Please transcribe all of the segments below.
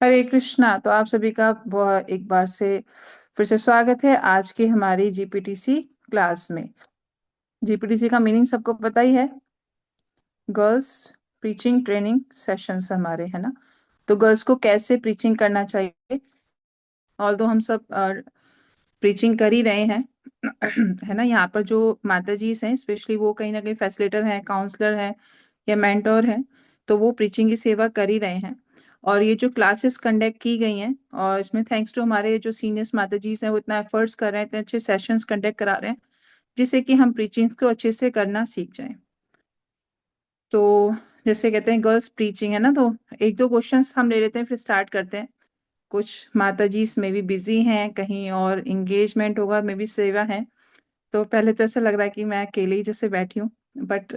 हरे कृष्णा। तो आप सभी का एक बार से फिर से स्वागत है आज की हमारी जीपीटीसी क्लास में। जीपीटीसी का मीनिंग सबको पता ही है। गर्ल्स प्रीचिंग ट्रेनिंग सेशंस हमारे, है ना। तो गर्ल्स को कैसे प्रीचिंग करना चाहिए, ऑल्दो हम सब प्रीचिंग कर ही रहे हैं है ना। यहाँ पर जो माता जी हैं स्पेशली वो कहीं ना कहीं फैसिलिटेटर हैं, काउंसलर हैं या मेंटोर हैं, तो वो प्रीचिंग की सेवा कर ही रहे हैं। और ये जो क्लासेस कंडक्ट की गई हैं, और इसमें थैंक्स टू हमारे जो सीनियर्स माता जी हैं, वो इतना एफर्ट्स कर रहे हैं, इतने अच्छे सेशंस कंडक्ट करा रहे हैं जिससे कि हम प्रीचिंग को अच्छे से करना सीख जाएं। तो जैसे कहते हैं गर्ल्स प्रीचिंग, है ना, तो एक दो क्वेश्चंस हम ले लेते हैं फिर स्टार्ट करते हैं। कुछ माता जी में भी बिजी हैं, कहीं और इंगेजमेंट होगा, मे भी सेवा है। तो पहले तो ऐसा लग रहा है कि मैं अकेले ही जैसे बैठी हूँ, बट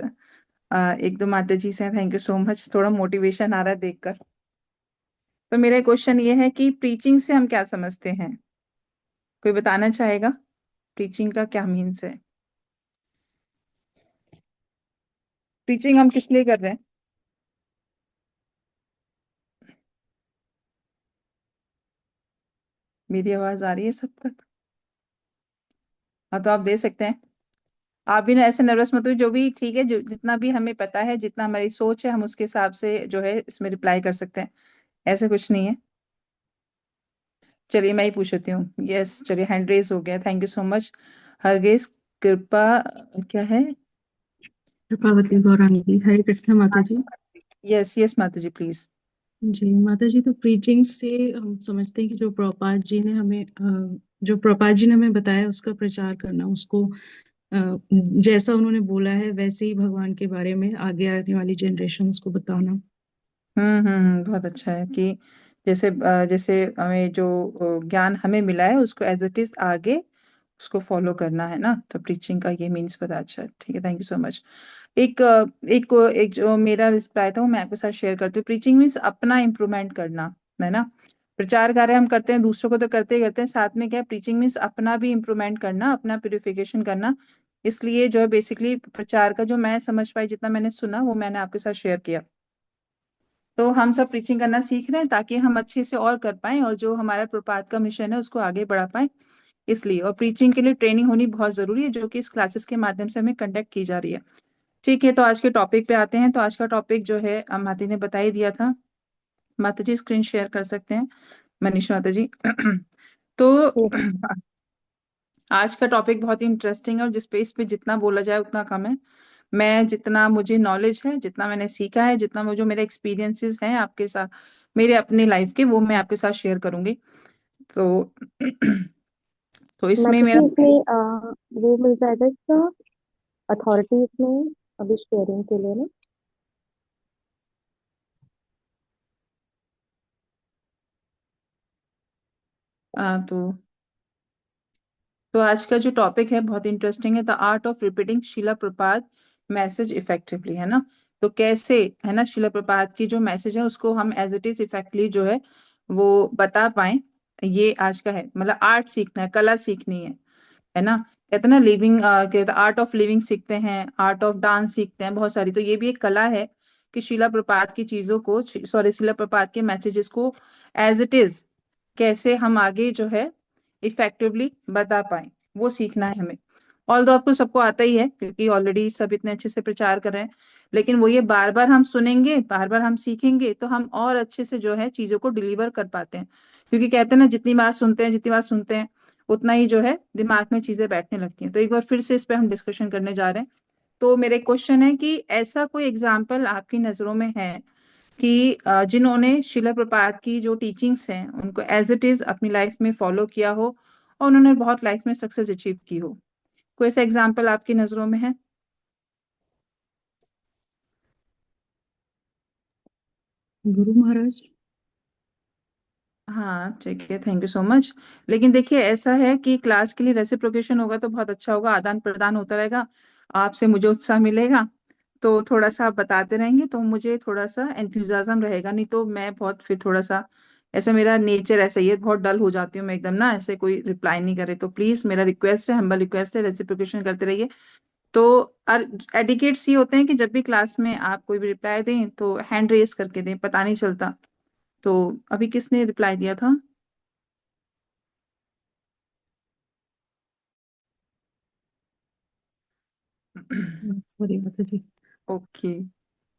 एक दो माता जी से, थैंक यू सो मच, थोड़ा मोटिवेशन आ रहा है देखकर। तो मेरा क्वेश्चन ये है कि प्रीचिंग से हम क्या समझते हैं? कोई बताना चाहेगा प्रीचिंग का क्या मीन्स है? प्रीचिंग हम किस लिए कर रहे हैं? मेरी आवाज आ रही है सब तक? हाँ, तो आप दे सकते हैं। आप भी ना ऐसे नर्वस मत हो, जो भी ठीक है, जो जितना भी हमें पता है, जितना हमारी सोच है, हम उसके हिसाब से जो है इसमें रिप्लाई कर सकते हैं। ऐसे कुछ नहीं है। चलिए मैं ही पूछती हूँ। यस, चलिए हैंड रेज हो गया, थैंक यू सो मच। हरगेश कृपा, क्या है? कृपावती गौरांगी। हरे कृष्ण माता जी। यस यस माता जी प्लीज। जी माता जी, तो प्रीचिंग से हम समझते हैं कि जो प्रभुपाद जी ने हमें बताया उसका प्रचार करना, उसको जैसा उन्होंने बोला है वैसे ही भगवान के बारे में आगे आने वाली जनरेशन्स को बताना। बहुत अच्छा है कि जैसे हमें जो ज्ञान हमें मिला है उसको एज इट इज आगे उसको फॉलो करना है ना। तो प्रीचिंग का ये मीन्स पता। अच्छा ठीक है, थैंक यू सो मच। एक जो मेरा रिप्लाई था वो मैं आपके साथ शेयर करती हूँ। प्रीचिंग मीन्स अपना इम्प्रूवमेंट करना, है ना। प्रचार कार्य हम करते हैं, दूसरों को तो करते ही करते हैं, साथ में क्या प्रीचिंग मीन्स अपना भी इम्प्रूवमेंट करना, अपना प्यूरिफिकेशन करना। इसलिए जो है बेसिकली प्रचार का जो मैं समझ पाई, जितना मैंने सुना वो मैंने आपके साथ शेयर किया। तो हम सब प्रीचिंग करना सीख रहे हैं ताकि हम अच्छे से और कर पाएं, और जो हमारा प्रपात का मिशन है उसको आगे बढ़ा पाएं। इसलिए और प्रीचिंग के लिए ट्रेनिंग होनी बहुत जरूरी है, जो कि इस क्लासेस के माध्यम से हमें कंडक्ट की जा रही है। ठीक है, तो आज के टॉपिक पे आते हैं। तो आज का टॉपिक जो है माता ने बता ही दिया था। माता जी स्क्रीन शेयर कर सकते हैं, मनीष माता जी तो ओके। आज का टॉपिक बहुत ही इंटरेस्टिंग है, और जिस पे इस पे जितना बोला जाए उतना कम है। मैं जितना मुझे नॉलेज है, जितना मैंने सीखा है, जितना मुझे मेरे एक्सपीरियंसेस हैं आपके साथ, मेरे अपने लाइफ के, वो मैं आपके साथ शेयर करूंगी। तो तो इसमें माता मेरा जी, इसमें वो मिल जाएगा इसका अथॉरिटी इसमें अभी शेयरिंग के लिए ना। तो आज का जो टॉपिक है बहुत इंटरेस्टिंग है, the art of repeating Srila Prabhupada message effectively, है ना। तो कैसे, है ना, शीला प्रपात की जो मैसेज है उसको हम एज इट इज इफेक्टली जो है वो बता पाए। ये आज का है, मतलब आर्ट सीखना है, कला सीखनी है ना। कहते हैं ना लिविंग, कहते आर्ट ऑफ लिविंग सीखते हैं, आर्ट ऑफ डांस सीखते हैं, बहुत सारी। तो ये भी एक कला है कि शीला प्रपात की चीजों को, सॉरी, शीला प्रपात के मैसेजेस को एज इट इज कैसे हम आगे जो है इफेक्टिवली बता पाए, वो सीखना है हमें। ऑल दो आपको सबको आता ही है क्योंकि ऑलरेडी सब इतने अच्छे से प्रचार कर रहे हैं, लेकिन वो ये बार बार हम सुनेंगे, बार बार हम सीखेंगे तो हम और अच्छे से जो है चीजों को डिलीवर कर पाते हैं। क्योंकि कहते हैं ना, जितनी बार सुनते हैं, जितनी बार सुनते हैं, उतना ही जो है दिमाग में चीजें बैठने लगती हैं। तो एक बार फिर से इस पे हम डिस्कशन करने जा रहे हैं। तो मेरे क्वेश्चन है कि ऐसा कोई एग्जाम्पल आपकी नजरों में है कि जिन्होंने शिला प्रपात की जो टीचिंग्स हैं उनको एज इट इज अपनी लाइफ में फॉलो किया हो और उन्होंने बहुत लाइफ में सक्सेस अचीव की हो? कोई ऐसा एग्जाम्पल आपकी नजरों में है? गुरु महाराज। हाँ ठीक है, थैंक यू सो मच। लेकिन देखिए ऐसा है कि क्लास के लिए रेसिप्रोकेशन होगा तो बहुत अच्छा होगा, आदान प्रदान होता रहेगा, आपसे मुझे उत्साह मिलेगा। तो थोड़ा सा आप बताते रहेंगे तो मुझे थोड़ा सा एंथुजियाज्म रहेगा, नहीं तो मैं बहुत फिर थोड़ा सा, ऐसा मेरा नेचर ऐसा ही है, बहुत डल हो जाती हूँ मैं एकदम ना, ऐसे कोई रिप्लाई नहीं करे। तो प्लीज मेरा रिक्वेस्ट है, हम्बल रिक्वेस्ट है, रेसिप्रोकेशन करते रहिए। तो एडिकेट्स ये होते हैं कि जब भी क्लास में आप कोई भी रिप्लाई दें तो हैंड रेस करके दें, पता नहीं चलता। तो अभी किसने रिप्लाई दिया था? सॉरी माता जी। Okay,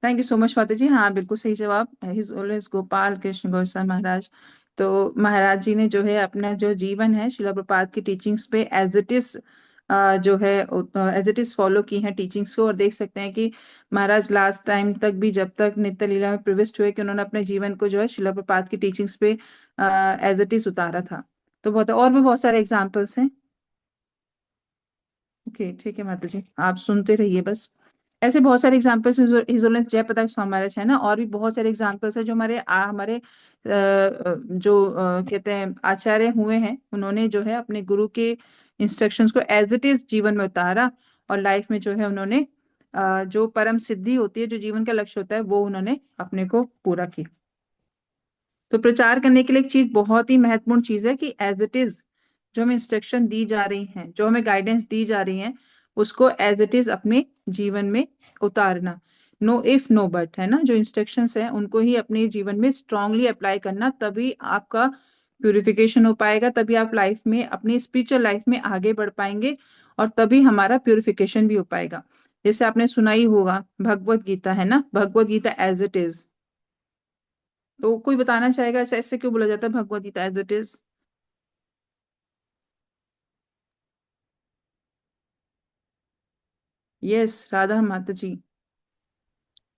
thank you so much माता जी। हाँ, बिल्कुल सही जवाब। His always Gopal Krishna Goswami Maharaj. तो महाराज जी ने जो है अपना जो जीवन है शिला प्रपात की टीचिंग्स पे एज इट इज जो है एज इट इज फॉलो की है टीचिंग्स को। और देख सकते हैं कि महाराज लास्ट टाइम तक भी जब तक नित्य लीला में प्रविष्ट हुए कि उन्होंने अपने जीवन को जो है शिला प्रपात की टीचिंग्स पे एज इट इज उतारा था। तो बहुत और भी बहुत सारे एग्जाम्पल्स हैं। ओके, ठीक है माता जी, आप सुनते रहिए बस। ऐसे बहुत सारे examples his honest Jayaprakash Swami Maharaj है ना, और भी बहुत सारे एग्जाम्पल्स है जो जो कहते हैं आचार्य हुए हैं, उन्होंने जो है अपने गुरु के इंस्ट्रक्शंस को एज इट इज जीवन में उतारा। और लाइफ में जो है उन्होंने जो परम सिद्धि होती है, जो जीवन का लक्ष्य होता है, वो उन्होंने अपने को पूरा किया। तो प्रचार करने के लिए एक चीज बहुत ही महत्वपूर्ण चीज है कि एज इट इज जो हमें इंस्ट्रक्शन दी जा रही हैं, जो हमें गाइडेंस दी जा रही हैं, उसको एज इट इज अपने जीवन में उतारना। नो इफ नो बट, है ना, जो इंस्ट्रक्शंस हैं उनको ही अपने जीवन में स्ट्रांगली अप्लाई करना, तभी आपका प्यूरिफिकेशन हो पाएगा, तभी आप लाइफ में अपनी स्पिरिचुअल लाइफ में आगे बढ़ पाएंगे, और तभी हमारा प्यूरिफिकेशन भी हो पाएगा। जैसे आपने सुना ही होगा भगवत गीता, है ना, भगवत गीता एज इट इज। तो कोई बताना चाहेगा ऐसे ऐसे क्यों बोला जाता है Bhagavad Gita as it is? Yes, Radha माता जी।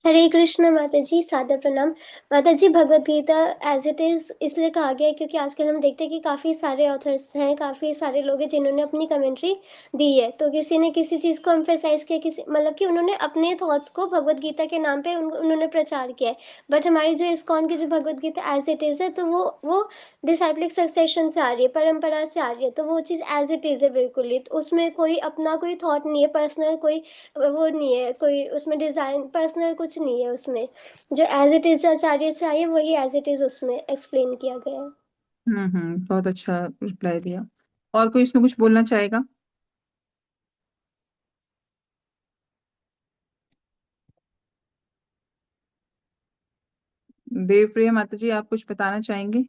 हरे कृष्ण माता जी, सादर प्रणाम। माता जी, Bhagavad Gita as it is इसलिए कहा गया है क्योंकि आजकल हम देखते हैं कि काफी सारे ऑथर्स हैं, काफी सारे लोग हैं जिन्होंने अपनी कमेंट्री दी है। तो किसी ने किसी चीज को एम्फेसाइज किया, किसी मतलब कि उन्होंने अपने थॉट्स को भगवत गीता के नाम पे उन्होंने प्रचार किया है। बट हमारी जो इस्कॉन की जो भगवत गीता एज इट इज है, तो वो डिसाइप्लिक सक्सेशन से आ रही है, परंपरा से आ रही है। तो वो चीज एज इट इज है बिल्कुल ही। तो उसमें कोई अपना कोई थॉट नहीं है, पर्सनल कोई वो नहीं है, कोई उसमें डिजाइन पर्सनल कुछ नहीं है उसमें। जो एज इट इज जो आचार्य से आई है, वही एज इट इज उसमें एक्सप्लेन किया गया है। बहुत अच्छा रिप्लाई दिया। और कोई इसमें कुछ बोलना चाहेगा? देवप्रिय माता जी, आप कुछ बताना चाहेंगे?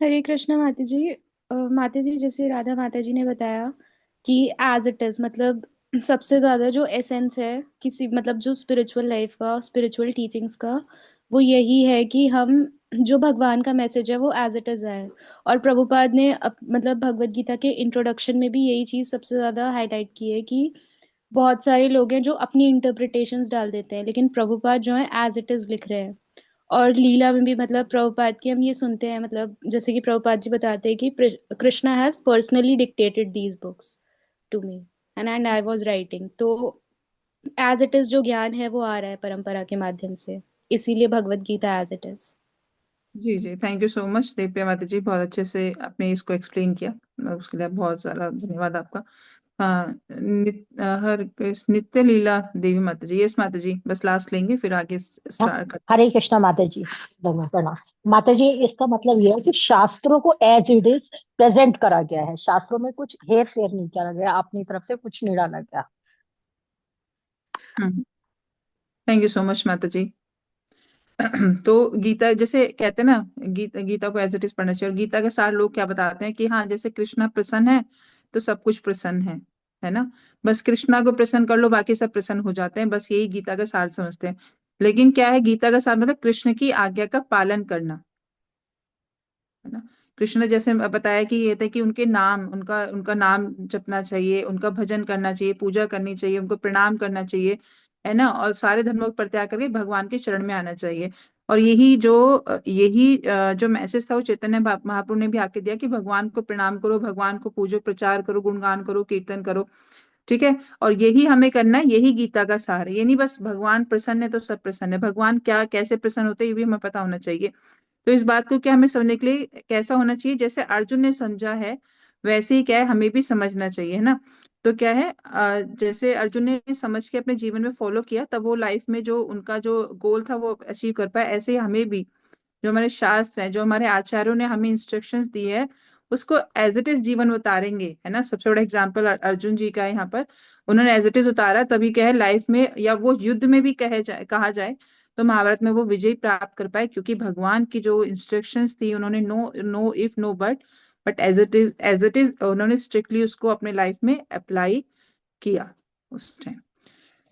हरे कृष्णा माता जी। माता जी, जैसे राधा माता जी ने बताया कि एज इट इज मतलब सबसे ज्यादा जो एसेंस है किसी मतलब जो स्पिरिचुअल लाइफ का, स्पिरिचुअल टीचिंग्स का, वो यही है कि हम जो भगवान का मैसेज है वो एज इट इज है। और प्रभुपाद ने मतलब भगवत गीता के इंट्रोडक्शन में भी यही चीज सबसे ज्यादा हाईलाइट की है कि बहुत सारे लोग हैं जो अपनी इंटरप्रिटेशंस डाल देते हैं, लेकिन प्रभुपाद जो है एज इट इज लिख रहे हैं। और लीला में भी मतलब प्रभुपाद की हम ये सुनते हैं, मतलब जैसे कि प्रभुपाद जी बताते हैं कि Krishna has personally dictated these books to me and I was writing. तो एज इट इज जो ज्ञान है वो आ रहा है परंपरा के माध्यम से, इसीलिए Bhagavad Gita as it is. जी जी, thank you so much Devpriya माता जी, बहुत अच्छे से आपने इसको एक्सप्लेन किया, उसके लिए बहुत सारा धन्यवाद आपका। हाँ, नित्य लीला देवी माता जी। यस माता जी, बस लास्ट लेंगे फिर आगे हाँ, स्टार्ट कर। हरे कृष्णा माता जी, धन्यवाद प्रणाम। माता जी, इसका मतलब यह है कि शास्त्रों को एज इट इज प्रेजेंट करा गया है, शास्त्रों में कुछ हेर फेर नहीं किया गया, अपनी तरफ से कुछ नहीं डाला गया। थैंक यू सो मच माता जी। तो गीता जैसे कहते हैं ना, गीता को एज इट इज पढ़ना चाहिए। और गीता के सार लोग क्या बताते हैं कि हाँ, जैसे कृष्णा प्रसन्न है तो सब कुछ प्रसन्न है ना। बस कृष्णा को प्रसन्न कर लो, बाकी सब प्रसन्न हो जाते हैं, बस यही गीता का सार समझते हैं। लेकिन क्या है गीता का सार? मतलब कृष्ण की आज्ञा का पालन करना, है ना। कृष्ण ने जैसे बताया कि ये था कि उनके नाम, उनका उनका नाम जपना चाहिए, उनका भजन करना चाहिए, पूजा करनी चाहिए, उनको प्रणाम करना चाहिए, है ना, और सारे धर्मों को परित्याग करके भगवान के चरण में आना चाहिए। और यही जो मैसेज था वो चैतन्य महाप्रभु ने भी आके दिया कि भगवान को प्रणाम करो, भगवान को पूजो, प्रचार करो, गुणगान करो, कीर्तन करो। ठीक है, और यही हमें करना है, यही गीता का सार है। ये नहीं बस भगवान प्रसन्न है तो सब प्रसन्न है, भगवान क्या कैसे प्रसन्न होते हैं ये भी हमें पता होना चाहिए। तो इस बात को क्या हमें समझने के लिए कैसा होना चाहिए? जैसे अर्जुन ने समझा है वैसे ही क्या है हमें भी समझना चाहिए, है ना। तो क्या है जैसे अर्जुन ने समझ के अपने जीवन में फॉलो किया, तब वो लाइफ में जो उनका जो गोल था वो अचीव कर पाए। ऐसे ही हमें भी जो हमारे शास्त्र हैं, जो हमारे आचार्यों ने हमें इंस्ट्रक्शंस दी है, उसको एज इट इज जीवन उतारेंगे, है ना। सबसे बड़ा एग्जाम्पल अर्जुन जी का है यहाँ पर। उन्होंने एज इट इज उतारा, तभी क्या है लाइफ में या वो युद्ध में भी कहा जाए तो महाभारत में वो विजय प्राप्त कर पाए, क्योंकि भगवान की जो इंस्ट्रक्शंस थी उन्होंने no no if no but as it is उन्होंने स्ट्रिक्टली उसको अपने लाइफ में अप्लाई किया उस टाइम।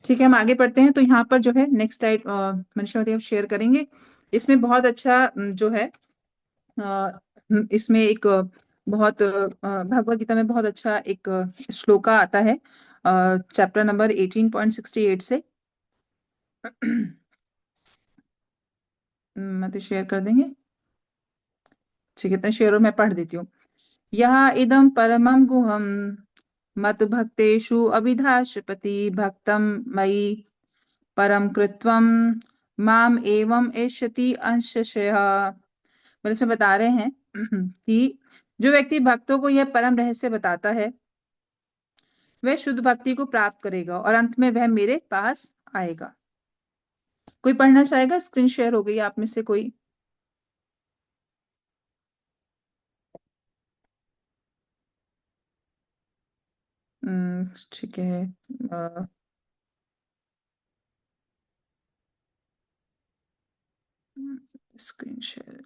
ठीक है, हम आगे पढ़ते हैं। तो यहाँ पर जो है नेक्स्ट स्लाइड मनीषा आप शेयर करेंगे। इसमें बहुत अच्छा जो है इसमें एक बहुत भगवत गीता में बहुत अच्छा एक श्लोका आता है चैप्टर नंबर 18.68 से। मैं तो शेयर कर देंगे। ठीक है, तो शेयर मैं पढ़ देती हूँ। यह इदम परमं गुहम मत भक्तेषु अभिधाशपति भक्तम मयि परम कृत्वम माम एवं एष्यति अंशशः। मतलब इसमें बता रहे हैं कि जो व्यक्ति भक्तों को यह परम रहस्य बताता है वह शुद्ध भक्ति को प्राप्त करेगा और अंत में वह मेरे पास आएगा। कोई पढ़ना चाहेगा? स्क्रीन शेयर हो गई आप में से कोई? ठीक है। Screen share.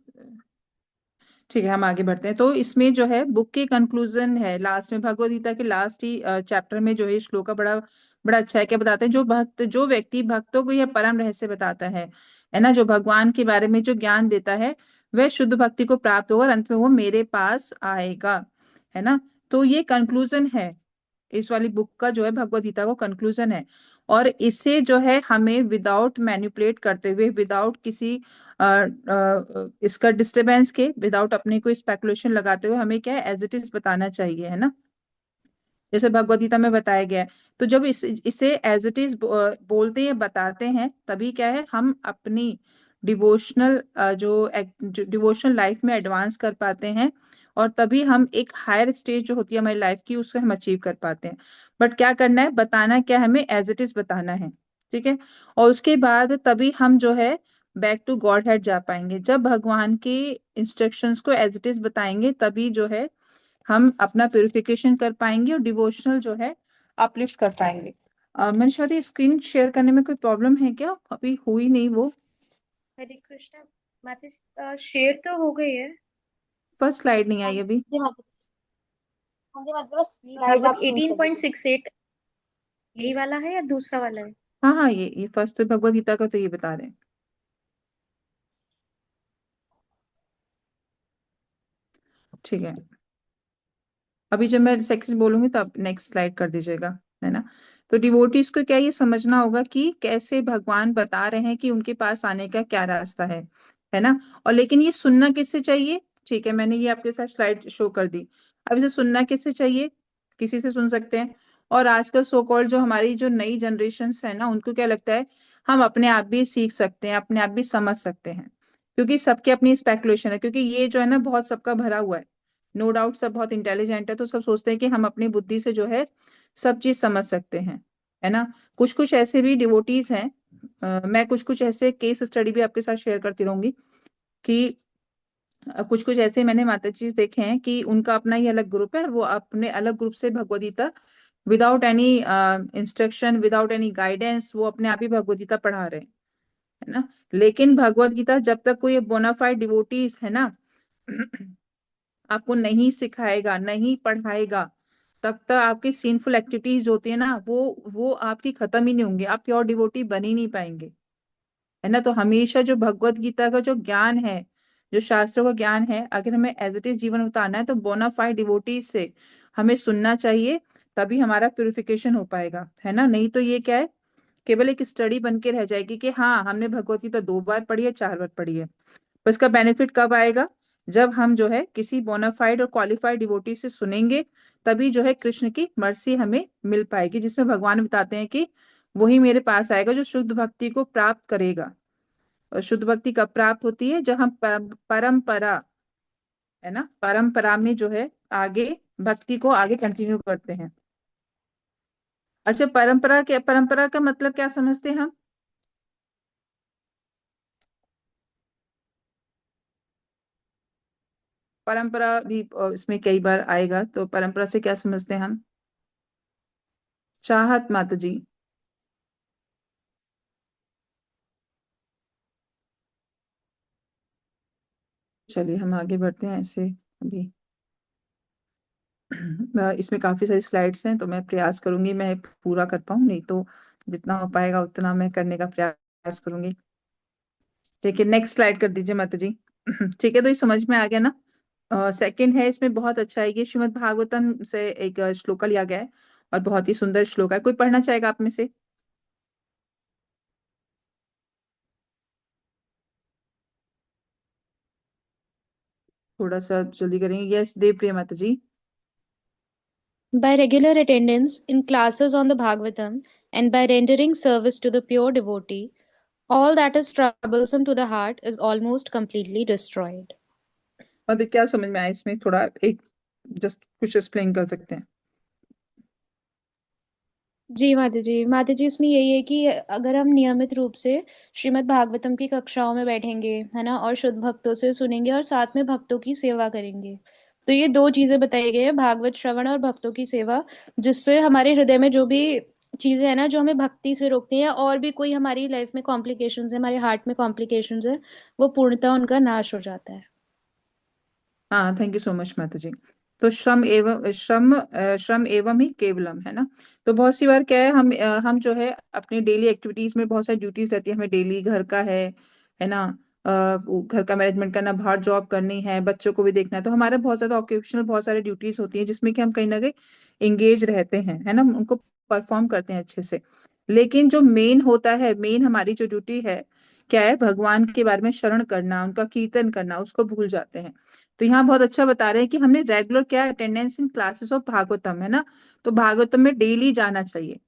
ठीक है, हम आगे बढ़ते हैं। तो इसमें जो है बुक के कंक्लूजन है लास्ट में, भगवद गीता के लास्ट ही चैप्टर में जो है श्लोक का बड़ा बड़ा अच्छा है। क्या बताते हैं? जो व्यक्ति भक्तों को यह परम रहस्य बताता है ना, जो भगवान के बारे में जो ज्ञान देता है वह शुद्ध भक्ति को प्राप्त होगा और अंत में वो मेरे पास आएगा, है ना। तो ये कंक्लूजन है इस वाली बुक का, जो है भगवद गीता का कंक्लूजन है। और इसे जो है हमें विदाउट मैनिपुलेट करते हुए, विदाउट किसी इसका डिस्टरबेंस के, विदाउट अपने कोई स्पेकुलेशन लगाते हुए हमें क्या है एज इट इज बताना चाहिए, है ना, जैसे भगवद गीता में बताया गया है। तो जब इसे एज इट इज बोलते हैं, बताते हैं, तभी क्या है हम अपनी डिवोशनल जो डिवोशनल लाइफ में एडवांस कर पाते हैं और तभी हम एक हायर स्टेज जो होती है हमारी लाइफ की उसको हम अचीव कर पाते हैं। बट क्या करना है? बताना क्या है? हमें एज इट इज बताना है, ठीक है। और उसके बाद तभी हम जो है बैक टू गॉड हेड जा पाएंगे। जब भगवान की इंस्ट्रक्शंस को एज इट इज बताएंगे तभी जो है हम अपना प्यूरिफिकेशन कर पाएंगे और डिवोशनल जो है अपलिफ्ट कर पाएंगे। मनीषा दी, स्क्रीन शेयर करने में कोई प्रॉब्लम है क्या? अभी हुई नहीं वो। हरे कृष्णा माता, शेयर तो हो गई है। फर्स्ट स्लाइड नहीं हाँ आई अभी। जी माता जी, हाँ जी माता जी, बस स्लाइड आप भगवत चेंज कर दीजिए। 18.68 यही वाला है या दूसरा वाला है? हाँ हाँ, ये फर्स्ट तो भगवद गीता का तो ये बता रहे हैं। ठीक है, अभी जब मैं सेकंड बोलूंगी तो आप नेक्स्ट स्लाइड कर दीजिएगा, है ना। तो डिवोटीज को क्या ये समझना होगा कि कैसे भगवान बता रहे हैं कि उनके पास आने का क्या रास्ता है ना। और लेकिन ये सुनना किससे चाहिए? ठीक है, मैंने ये आपके साथ स्लाइड शो कर दी। अब इसे सुनना किससे चाहिए? किसी से सुन सकते हैं। और आजकल सो कॉल्ड जो हमारी जो नई जनरेशन है ना, उनको क्या लगता है हम अपने आप भी सीख सकते हैं, अपने आप भी समझ सकते हैं, क्योंकि सबकी अपनी स्पेकुलेशन है। क्योंकि ये जो है ना बहुत सबका भरा हुआ है, नो डाउट सब बहुत इंटेलिजेंट है, तो सब सोचते हैं कि हम अपनी बुद्धि से जो है सब चीज समझ सकते हैं, है ना। कुछ कुछ ऐसे भी डिवोटीज हैं, मैं कुछ कुछ ऐसे केस स्टडी भी आपके साथ शेयर करती रहूंगी कि कुछ कुछ ऐसे मैंने माता जी देखे हैं कि उनका अपना ही अलग ग्रुप है और वो अपने अलग ग्रुप से Bhagavad Gita without any instruction, without any guidance, वो अपने आप ही भगवद गीता पढ़ा रहे हैं, है ना। लेकिन भगवद गीता जब तक कोई बोनाफाइड डिवोटीज है ना आपको नहीं सिखाएगा, नहीं पढ़ाएगा, तब तक आपकी सीनफुल एक्टिविटीज होती है ना वो आपकी खत्म ही नहीं होंगी, आप प्योर डिवोटी बन ही नहीं पाएंगे, है ना। तो हमेशा जो भगवत गीता का जो ज्ञान है, जो शास्त्रों का ज्ञान है, अगर हमें एज इट इज जीवन उतारना है तो बोनाफाइड डिवोटी से हमें सुनना चाहिए, तभी हमारा प्यूरिफिकेशन हो पाएगा, है ना। नहीं तो ये क्या है, केवल एक स्टडी बन के रह जाएगी कि हाँ हमने भगवत गीता 2 बार पढ़ी है, 4 बार पढ़ी है। तो इसका बेनिफिट कब आएगा? जब हम जो है किसी बोनाफाइड और क्वालिफाइड डिवोटी से सुनेंगे, तभी जो है कृष्ण की मर्सी हमें मिल पाएगी, जिसमें भगवान बताते हैं कि वही मेरे पास आएगा जो शुद्ध भक्ति को प्राप्त करेगा। और शुद्ध भक्ति कब प्राप्त होती है? जब हम परंपरा, है ना, परंपरा में जो है आगे भक्ति को आगे कंटिन्यू करते हैं। अच्छा, परंपरा का मतलब क्या समझते हैं हम? परंपरा भी इसमें कई बार आएगा, तो परंपरा से क्या समझते हैं हम? चाहत माता जी। चलिए हम आगे बढ़ते हैं ऐसे अभी। इसमें काफी सारी स्लाइड्स हैं, तो मैं प्रयास करूंगी मैं पूरा कर पाऊँ, नहीं तो जितना हो पाएगा उतना मैं करने का प्रयास करूंगी। ठीक है, नेक्स्ट स्लाइड कर दीजिए माता जी। ठीक है, तो ये समझ में आ गया ना। सेकंड है, इसमें बहुत अच्छा है, ये श्रीमद् भागवतम से एक श्लोका लिया गया है और बहुत ही सुंदर श्लोक है। कोई पढ़ना चाहेगा आप में से? थोड़ा सा जल्दी करेंगे। यस, देवप्रिया माता जी। By regular attendance in classes on the Bhagavatam and by rendering service to the pure devotee, all that is troublesome to the heart is almost completely destroyed. मतलब क्या समझ में आया इसमें? थोड़ा एक जस्ट कुछ एक्सप्लेन कर सकते हैं? जी माता जी इसमें यही है कि अगर हम नियमित रूप से श्रीमद् भागवतम की कक्षाओं में बैठेंगे, है ना, और शुद्ध भक्तों से सुनेंगे और साथ में भक्तों की सेवा करेंगे, तो ये दो चीजें बताई गई है, भागवत श्रवण और भक्तों की सेवा, जिससे हमारे हृदय में जो भी चीजें है ना जो हमें भक्ति से रोकती हैं, और भी कोई हमारी लाइफ में कॉम्प्लिकेशंस है, हमारे हार्ट में कॉम्प्लिकेशंस है, वो पूर्णतः उनका नाश हो जाता है। हाँ, थैंक यू सो मच माता जी। तो श्रम एवं ही केवलम, है ना। तो बहुत सी बार क्या है, हम जो है अपनी डेली एक्टिविटीज में बहुत सारी ड्यूटीज रहती है हमें, डेली घर का है ना। वो घर का मैनेजमेंट करना, बाहर जॉब करनी है, बच्चों को भी देखना है, तो हमारा बहुत ज्यादा ऑक्यूपेशनल बहुत सारी ड्यूटीज होती है जिसमें कि हम कहीं ना कहीं एंगेज रहते हैं, है ना, उनको परफॉर्म करते हैं अच्छे से। लेकिन जो मेन होता है, मेन हमारी जो ड्यूटी है क्या है, भगवान के बारे में शरण करना, उनका कीर्तन करना, उसको भूल जाते हैं। तो यहाँ बहुत अच्छा बता रहे हैं कि हमने रेगुलर क्या attendance in classes of Bhagavatam, है ना। तो भागवतम में डेली जाना चाहिए।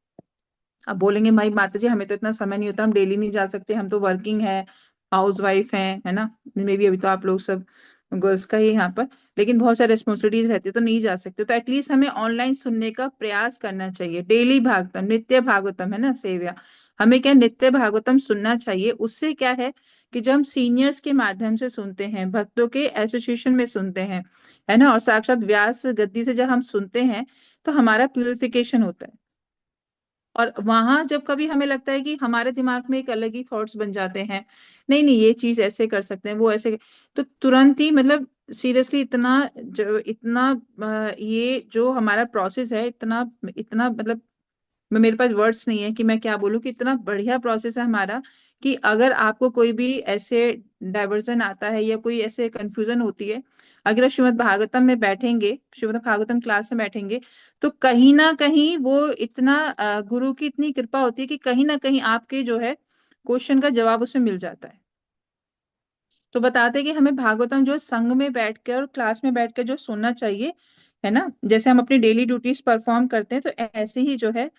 अब बोलेंगे भाई माता जी हमें तो इतना समय नहीं होता, हम डेली नहीं जा सकते, हम तो वर्किंग है, हाउस वाइफ है ना। मे बी अभी तो आप लोग सब गर्ल्स का ही यहाँ पर, लेकिन बहुत सारी रिस्पॉन्सिबिलिटीज रहती है तो नहीं जा सकते। तो एटलीस्ट हमें ऑनलाइन सुनने का प्रयास करना चाहिए। डेली भागवतम, नित्य भागवतम, है ना सेव्या, हमें क्या नित्य भागवतम सुनना चाहिए। उससे क्या है कि जब हम सीनियर्स के माध्यम से सुनते हैं, भक्तों के एसोसिएशन में सुनते हैं, है ना, और साक्षात व्यास गद्दी से जब हम सुनते हैं, तो हमारा प्यूरिफिकेशन होता है। और वहां जब कभी हमें लगता है कि हमारे दिमाग में एक अलग ही थॉट्स बन जाते हैं, नहीं नहीं ये चीज ऐसे कर सकते हैं, वो ऐसे, तो तुरंत ही मतलब सीरियसली इतना ये जो हमारा प्रोसेस है, इतना इतना मतलब मैं मेरे पास वर्ड्स नहीं है कि मैं क्या बोलूं, कि इतना बढ़िया प्रोसेस है हमारा, कि अगर आपको कोई भी ऐसे डाइवर्जन आता है या कोई ऐसे कंफ्यूजन होती है, अगर आप श्रीमद् भागवतम में बैठेंगे, श्रीमद् भागवतम क्लास में बैठेंगे, तो कहीं ना कहीं वो इतना गुरु की इतनी कृपा होती है कि कहीं ना कहीं आपके जो है क्वेश्चन का जवाब उसमें मिल जाता है। तो बताते हैं कि हमें भागवतम जो संघ में बैठकर और क्लास में बैठकर जो सुनना चाहिए, है ना, जैसे हम अपनी डेली ड्यूटीज परफॉर्म करते हैं, तो ऐसे ही जो है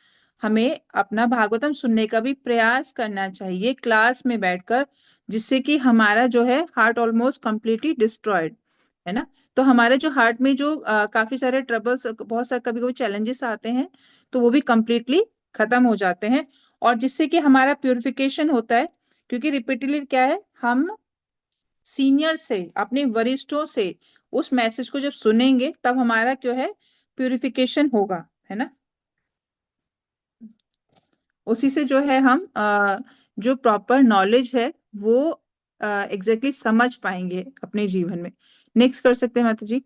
हमें अपना भागवतम सुनने का भी प्रयास करना चाहिए क्लास में बैठकर, जिससे कि हमारा जो है हार्ट ऑलमोस्ट कंप्लीटली डिस्ट्रॉयड, है ना। तो हमारे जो हार्ट में जो काफी सारे ट्रबल्स, बहुत सारे कभी कभी चैलेंजेस आते हैं, तो वो भी कंप्लीटली खत्म हो जाते हैं, और जिससे कि हमारा प्यूरिफिकेशन होता है। क्योंकि रिपीटेडली क्या है, हम सीनियर से, अपने वरिष्ठों से उस मैसेज को जब सुनेंगे, तब हमारा क्यों है प्यूरिफिकेशन होगा, है ना। उसी से जो है हम जो प्रॉपर नॉलेज है वो एग्जैक्टली समझ पाएंगे अपने जीवन में। नेक्स्ट कर सकते हैं माता जी।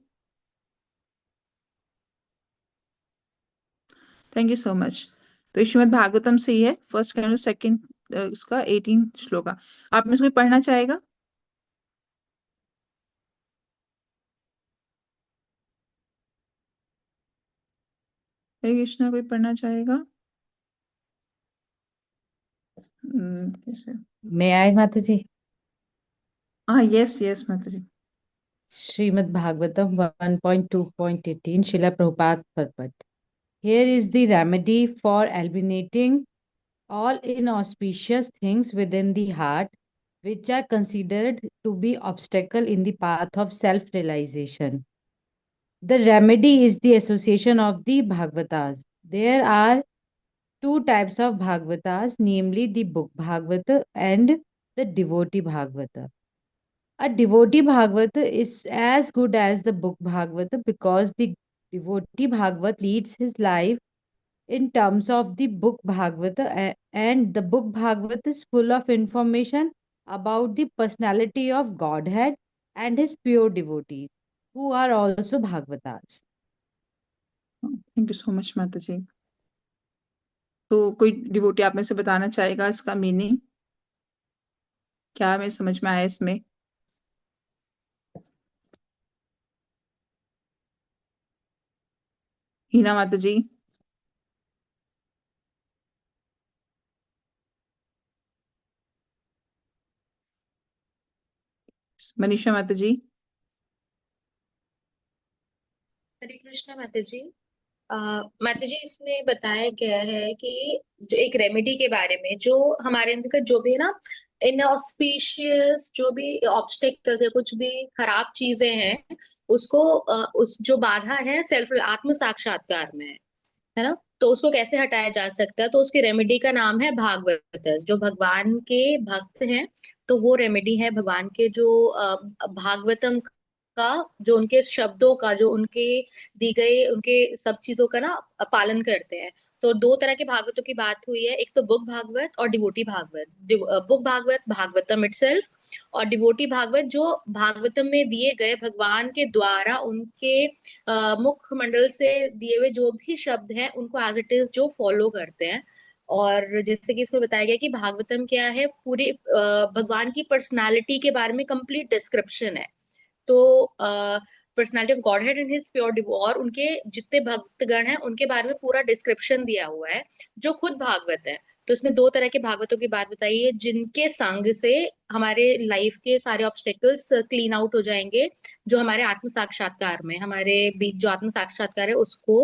Thank you so much. तो श्रीमद् भागवतम से ही है, फर्स्ट कैंडो सेकंड उसका 18 श्लोका। आप में से कोई पढ़ना चाहेगा? हरे कृष्णा, कोई पढ़ना चाहेगा? कैसे? May I, Mataji? हाँ, यस यस माता जी। Srimad Bhagavatam 1.2.18, Srila Prabhupada purport. Here is the remedy for eliminating all inauspicious things within the heart, which are considered to be obstacle in the path of self-realization. The remedy is the association of the Bhagavatas. There are two types of Bhagavatas, namely the book Bhagavata and the devotee Bhagavata. A devotee Bhagavata is as good as the book Bhagavata because the devotee Bhagavat leads his life in terms of the book Bhagavata, and the book Bhagavata is full of information about the personality of Godhead and his pure devotees who are also Bhagavatas. Thank you so much माता जी। तो कोई devotee आप में से बताना चाहेगा इसका meaning, क्या हमें समझ में आया इसमें? हीना माता जी, मनीषा माता जी। हरे कृष्णा माता जी। माता जी, इसमें बताया गया है कि जो एक रेमेडी के बारे में, जो हमारे अंदर का जो भी है ना इनऑस्पिशियस, जो भी ऑब्स्टेकल्स है, कुछ भी खराब चीजें हैं, उसको उस जो बाधा है सेल्फ आत्म साक्षात्कार में है ना, तो उसको कैसे हटाया जा सकता है, तो उसकी रेमेडी का नाम है भागवत। जो भगवान के भक्त हैं, तो वो रेमेडी है भगवान के जो भागवतम का, जो उनके शब्दों का, जो उनके दी गई उनके सब चीजों का ना पालन करते हैं। तो दो तरह के भागवतों की बात हुई है, एक तो बुक भागवत और devotee Bhagavat. Book Bhagavat Bhagavatam itself, और डिवोटी भागवत जो भागवतम में दिए गए भगवान के द्वारा उनके मुखमंडल से दिए हुए जो भी शब्द हैं उनको एज इट इज जो फॉलो करते हैं। और जैसे कि इसमें बताया गया कि भागवतम क्या है, पूरी भगवान की पर्सनालिटी के बारे में कंप्लीट डिस्क्रिप्शन है। तो personality of Godhead and his pure डिवो, और उनके जितने भक्तगण हैं उनके बारे में पूरा डिस्क्रिप्शन दिया हुआ है, जो खुद भागवत है। तो इसमें दो तरह के भागवतों की बात बताई है, जिनके संग से हमारे लाइफ के सारे ऑब्स्टेकल्स क्लीन आउट हो जाएंगे, जो हमारे आत्म साक्षात्कार में, हमारे बीच जो आत्म साक्षात्कार है उसको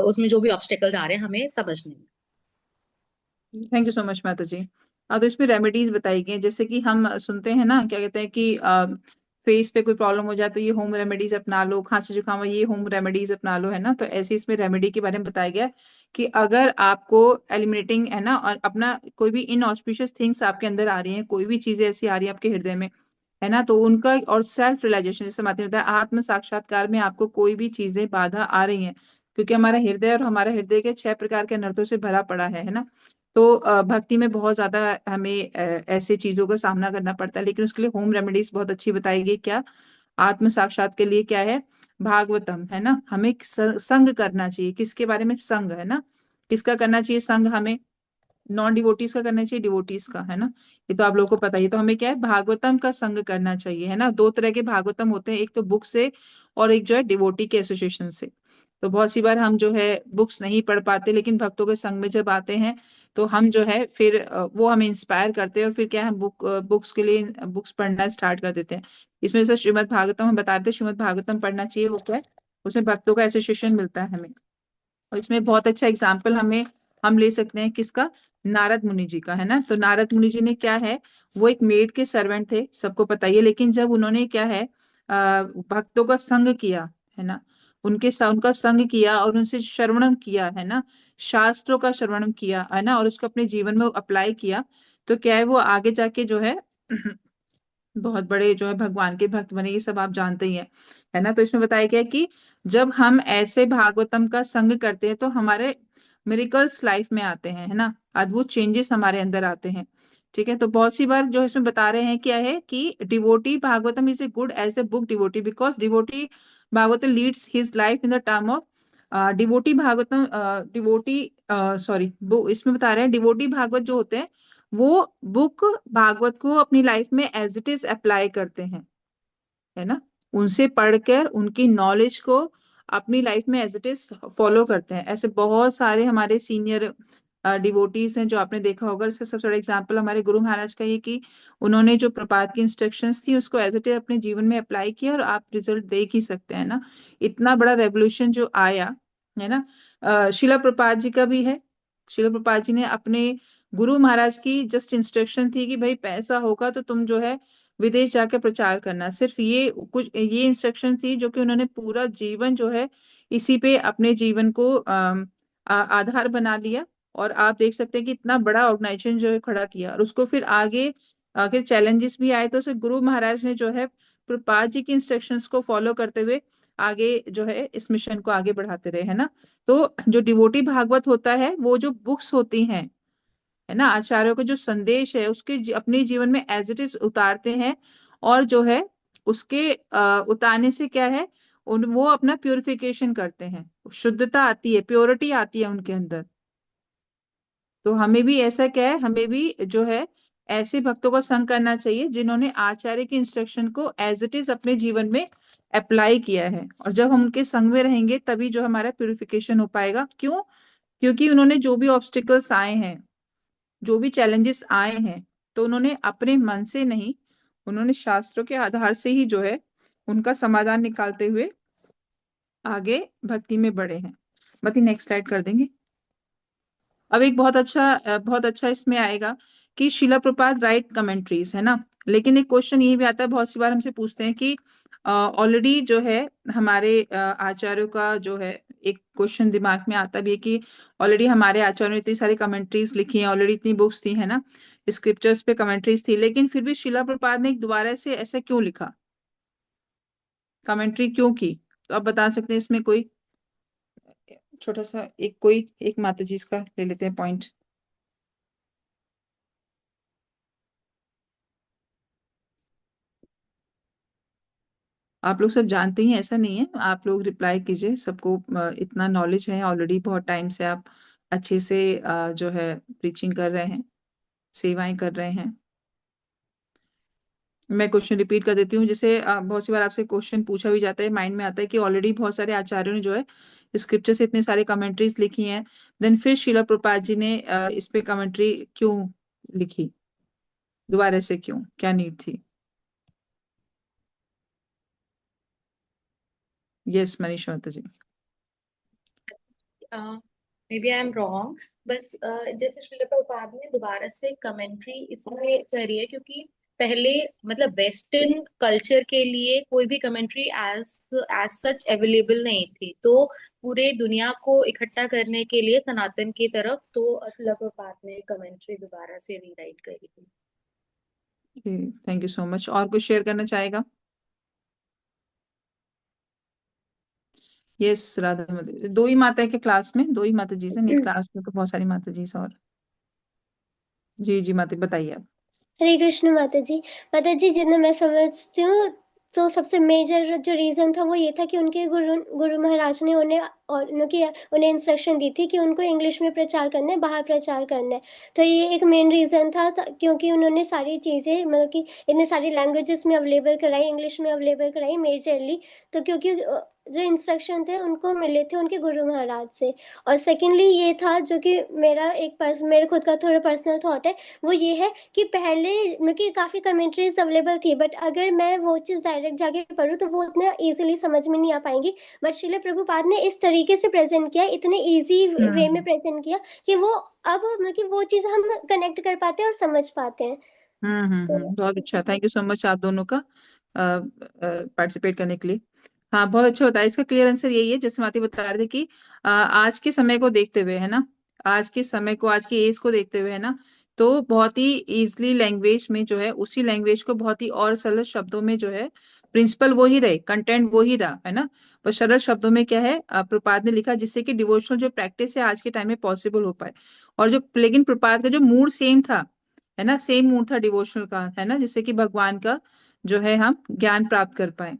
उसमें जो भी ऑब्स्टेकल्स आ रहे हैं हमें समझने में। थैंक यू सो मच माता जी। तो इसमें रेमेडीज बताई गई हैं, जैसे कि हम सुनते हैं ना, क्या कहते हैं कि फेस पे कोई प्रॉब्लम हो जाए तो ये होम रेमेडीज अपना लो, खांसी जुकाम हो ये होम रेमेडीज अपना लो, है ना। तो ऐसे इसमें रेमेडी के बारे में बताया गया कि अगर आपको एलिमिनेटिंग है ना, और अपना कोई भी इनऑस्पिशियस थिंग्स आपके अंदर आ रही हैं, कोई भी चीजें ऐसी आ रही है आपके हृदय में, है ना, तो उनका और सेल्फ रियलाइजेशन, जैसे माता ने बताया, आत्म साक्षात्कार में आपको कोई भी चीजें बाधा आ रही हैं, क्योंकि हमारा हृदय, और हमारा हृदय के 6 प्रकार के अनर्थों से भरा पड़ा है ना। तो भक्ति में बहुत ज्यादा हमें ऐसे चीजों का सामना करना पड़ता है, लेकिन उसके लिए होम रेमेडीज बहुत अच्छी बताई गई। क्या? आत्म साक्षात के लिए क्या है? भागवतम, है ना। हमें संग करना चाहिए, किसके बारे में? संग, है ना। किसका करना चाहिए संग? हमें नॉन डिवोटीज का करना चाहिए, डिवोटीज का, है ना। ये तो आप लोगों को पता ही है। तो हमें क्या है? भागवतम का संग करना चाहिए, है ना। 2 तरह के भागवतम होते हैं, एक तो बुक से और एक जो है डिवोटी के एसोसिएशन से। तो बहुत सी बार हम जो है बुक्स नहीं पढ़ पाते, लेकिन भक्तों के संग में जब आते हैं तो हम जो है फिर वो हमें इंस्पायर करते हैं, और फिर क्या है, हम बुक्स के लिए बुक्स पढ़ना स्टार्ट कर देते हैं। इसमें से श्रीमद् भागवतम हम बता रहे थे, श्रीमद् भागवतम पढ़ना चाहिए। वो क्या है? उसमें भक्तों का एसोसिएशन मिलता है हमें। और इसमें बहुत अच्छा एग्जाम्पल हम ले सकते हैं, किसका? नारद मुनि जी का, है ना। तो नारद मुनि जी ने क्या है, वो एक मेड के सर्वेंट थे, सबको पता ही है। लेकिन जब उन्होंने क्या है भक्तों का संग किया, है ना, उनका संग किया और उनसे श्रवणम किया, है ना, शास्त्रों का श्रवणम किया, है ना, और उसको अपने जीवन में अप्लाई किया, तो क्या है, वो आगे जाके जो है बहुत बड़े जो है भगवान के भक्त बने। ये सब आप जानते ही हैं, है ना। तो इसमें बताया गया कि जब हम ऐसे भागवतम का संग करते हैं तो हमारे मिरेकल्स लाइफ में आते हैं, है ना, अद्भुत चेंजेस हमारे अंदर आते हैं। ठीक है। तो बहुत सी बार जो इसमें बता रहे हैं क्या है कि devotee Bhagavatam is a good as a book devotee, because devotee Bhagavatam leads his life in the term of devotee Bhagavatam devotee sorry इसमें बता रहे हैं डिवोटी भागवत जो होते हैं वो बुक भागवत को अपनी लाइफ में एज इट इज अप्लाई करते हैं, है ना। उनसे पढ़कर उनकी नॉलेज को अपनी लाइफ में एज इट इज फॉलो करते हैं। ऐसे बहुत सारे हमारे सीनियर डिवोटीज हैं जो आपने देखा होगा। इसका सबसे बड़ा एग्जाम्पल हमारे गुरु महाराज का ही, कि उन्होंने जो प्रपात की इंस्ट्रक्शंस थी उसको एज इट इज अपने जीवन में अप्लाई किया, और आप रिजल्ट देख ही सकते हैं ना। इतना बड़ा रेवोल्यूशन जो आया, है ना। शिला प्रपात जी का भी है। शिला प्रपात जी ने अपने गुरु महाराज की जस्ट इंस्ट्रक्शन थी कि भाई पैसा होगा तो तुम जो है विदेश जाकर प्रचार करना, सिर्फ ये इंस्ट्रक्शन थी, जो कि उन्होंने पूरा जीवन जो है इसी पे अपने जीवन को आधार बना लिया। और आप देख सकते हैं कि इतना बड़ा ऑर्गेनाइजेशन जो है खड़ा किया, और उसको फिर आगे अगर चैलेंजेस भी आए तो उसे गुरु महाराज ने जो है प्रभुपाद जी की इंस्ट्रक्शंस को फॉलो करते हुए आगे जो है इस मिशन को आगे बढ़ाते रहे, है ना। तो जो डिवोटी भागवत होता है वो जो बुक्स होती हैं, है ना, आचार्यों का जो संदेश है उसके अपने जीवन में एज इट इज उतारते हैं, और जो है उसके उतारने से क्या है, वो अपना प्यूरिफिकेशन करते हैं, शुद्धता आती है, प्योरिटी आती है उनके अंदर। तो हमें भी ऐसा क्या है, हमें भी जो है ऐसे भक्तों का संग करना चाहिए जिन्होंने आचार्य की इंस्ट्रक्शन को एज इट इज अपने जीवन में अप्लाई किया है, और जब हम उनके संग में रहेंगे तभी जो हमारा प्यूरिफिकेशन हो पाएगा। क्यों? क्योंकि उन्होंने जो भी ऑब्स्टिकल्स आए हैं, जो भी चैलेंजेस आए हैं, तो उन्होंने अपने मन से नहीं, उन्होंने शास्त्रों के आधार से ही जो है उनका समाधान निकालते हुए आगे भक्ति में बढ़े हैं। मती नेक्स्ट स्लाइड कर देंगे। अब एक बहुत अच्छा इसमें आएगा कि शिला प्रपात राइट कमेंट्रीज, है ना। लेकिन एक क्वेश्चन ये भी आता है, बहुत सी बार हमसे पूछते हैं कि ऑलरेडी जो है हमारे आचार्यों का जो है, एक क्वेश्चन दिमाग में आता भी है कि ऑलरेडी हमारे आचार्यों ने इतनी सारी कमेंट्रीज लिखी हैं, ऑलरेडी इतनी बुक्स थी, है ना, स्क्रिप्चर्स पे कमेंट्रीज थी, लेकिन फिर भी शिला प्रपात ने एक दोबारा से ऐसा क्यों लिखा, कमेंट्री क्यों की? तो आप बता सकते हैं इसमें कोई छोटा सा एक माता जी इसका ले लेते हैं पॉइंट। आप लोग सब जानते ही हैं, ऐसा नहीं है, आप लोग रिप्लाई कीजिए, सबको इतना नॉलेज है ऑलरेडी, बहुत टाइम से आप अच्छे से जो है प्रीचिंग कर रहे हैं, सेवाएं कर रहे हैं। मैं क्वेश्चन रिपीट कर देती हूँ, जैसे बहुत सी बार आपसे क्वेश्चन पूछा भी जाता है, माइंड में आता है कि ऑलरेडी बहुत सारे आचार्यों ने जो है स्क्रिप्चर से इतने सारे कमेंट्रीज लिखी हैं, देन फिर शिला प्रभुपाद जी ने इस पे कमेंट्री क्यों लिखी, दोबारा से क्यों, क्या नीड थी? यस मनीषा माता जी। Maybe I am wrong, बस जैसे श्रील प्रभुपाद ने दोबारा से कमेंट्री इसलिए करी है क्योंकि पहले मतलब वेस्टर्न कल्चर के लिए कोई भी commentary as as such available नहीं थी, तो पूरे दुनिया को इकट्ठा करने के लिए सनातन की तरफ तो श्रील प्रभुपाद ने कमेंट्री दोबारा से रीराइट करी थी। Thank you so much. और कुछ शेयर करना चाहेगा? यस राधा माता जी। दो ही माता है के क्लास में, दो ही माता जी से, नहीं क्लास में तो बहुत सारी माता जी से। और जी जी माता बताइए आप। हरे कृष्ण माता जी जितना मैं समझती हूँ तो सबसे मेजर जो रीजन था वो ये था कि उनके गुरु महाराज ने उन्हें इंस्ट्रक्शन दी थी कि उनको इंग्लिश में प्रचार करना है, बाहर प्रचार करना है। तो ये एक मेन रीजन था क्योंकि उन्होंने सारी चीजें मतलब कि इतने सारी लैंग्वेजेस में अवेलेबल कराई, इंग्लिश में अवेलेबल कराई मेजरली, तो क्योंकि जो इंस्ट्रक्शन थे उनको मिले थे उनके गुरु महाराज से। और सेकेंडली ये था जो कि मेरे खुद का थोड़ा पर्सनल थॉट है, वो ये है कि पहले मतलब कि काफ़ी कमेंट्रीज अवेलेबल थी, बट अगर मैं वो चीज़ डायरेक्ट जाके पढूँ तो वो उतना ईजिली समझ में नहीं आ पाएंगी। बट श्रील प्रभुपाद ने इस तरीके से प्रेजेंट किया, इतने ईजी वे में प्रेजेंट किया कि वो अब मतलब कि वो चीज़ हम कनेक्ट कर पाते हैं और समझ पाते हैं। तो बहुत अच्छा, थैंक यू सो मच आप दोनों का पार्टिसिपेट करने के लिए। हाँ बहुत अच्छा बताया, इसका क्लियर आंसर यही है, जैसे माती बता रहे थे कि आज के समय को देखते हुए, है ना, आज के समय को, आज की एज को देखते हुए, है ना, तो बहुत ही इजली लैंग्वेज में जो है, उसी लैंग्वेज को बहुत ही और सरल शब्दों में जो है, प्रिंसिपल वो ही रहे, कंटेंट वो ही रहा, है ना, पर सरल शब्दों में क्या है प्रपात ने लिखा, जिससे कि डिवोशनल जो प्रैक्टिस है आज के टाइम में पॉसिबल हो पाए। और जो लेकिन प्रपात का जो मूड सेम था, है ना, सेम मूड था डिवोशनल का, है ना, जिससे कि भगवान का जो है हम ज्ञान प्राप्त कर पाए।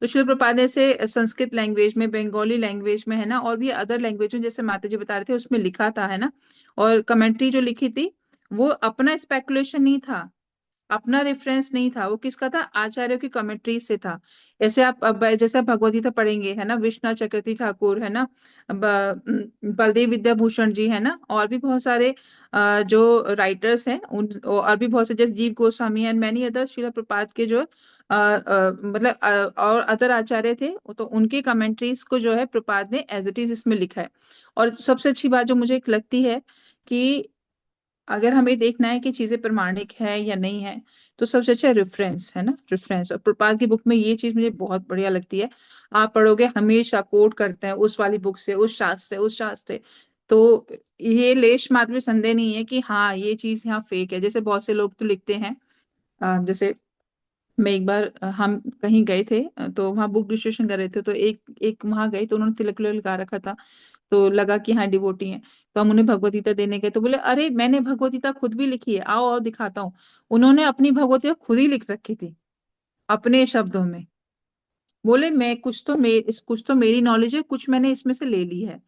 तो शिल प्रपात ने से संस्कृत लैंग्वेज में, बंगाली लैंग्वेज में, है ना, और भी अदर लैंग्वेज में, जैसे माता जी बता रहे थे, उसमें लिखा था, है ना। और कमेंट्री जो लिखी थी वो अपना स्पेकुलेशन नहीं था, अपना रेफरेंस नहीं था, वो किसका था? आचार्यों की कमेंट्री से था। ऐसे आप जैसे आप भगवद गीता पढ़ेंगे, है ना, विश्वनाथ चक्रवर्ती ठाकुर, है ना, बलदेव विद्याभूषण जी, है ना, और भी बहुत सारे जो राइटर्स हैं उन, और भी बहुत से, जैसे जीव Goswami and many other, Srila प्रपात के जो मतलब और अदर आचार्य थे, तो उनके कमेंट्रीज को जो है प्रपात ने एज इट इज इसमें लिखा है। और सबसे अच्छी बात जो मुझे लगती है कि अगर हमें देखना है कि चीजें प्रमाणिक है या नहीं है, तो सबसे अच्छा रेफरेंस, है ना, रेफरेंस। और प्रपात की बुक में ये चीज मुझे बहुत बढ़िया लगती है, आप पढ़ोगे हमेशा कोट करते हैं उस वाली बुक से, उस शास्त्र, उस शास्त्र। तो ये लेश मात्र भी संदेह नहीं है कि हाँ ये चीज यहाँ फेक है। जैसे बहुत से लोग तो लिखते हैं, जैसे मैं एक बार हम कहीं गए थे, तो वहाँ बुक डिस्ट्रीब्यूशन कर रहे थे, तो एक एक वहां गए तो उन्होंने तिलक विलक लगा रखा था, तो लगा कि हाँ डिवोटी हैं। तो हम उन्हें भगवत गीता देने गए तो बोले अरे मैंने भगवत गीता खुद भी लिखी है, आओ आओ दिखाता हूँ। उन्होंने अपनी भगवत गीता खुद ही लिख रखी थी अपने शब्दों में। बोले मैं कुछ तो मेरी नॉलेज है, कुछ मैंने इसमें से ले ली है,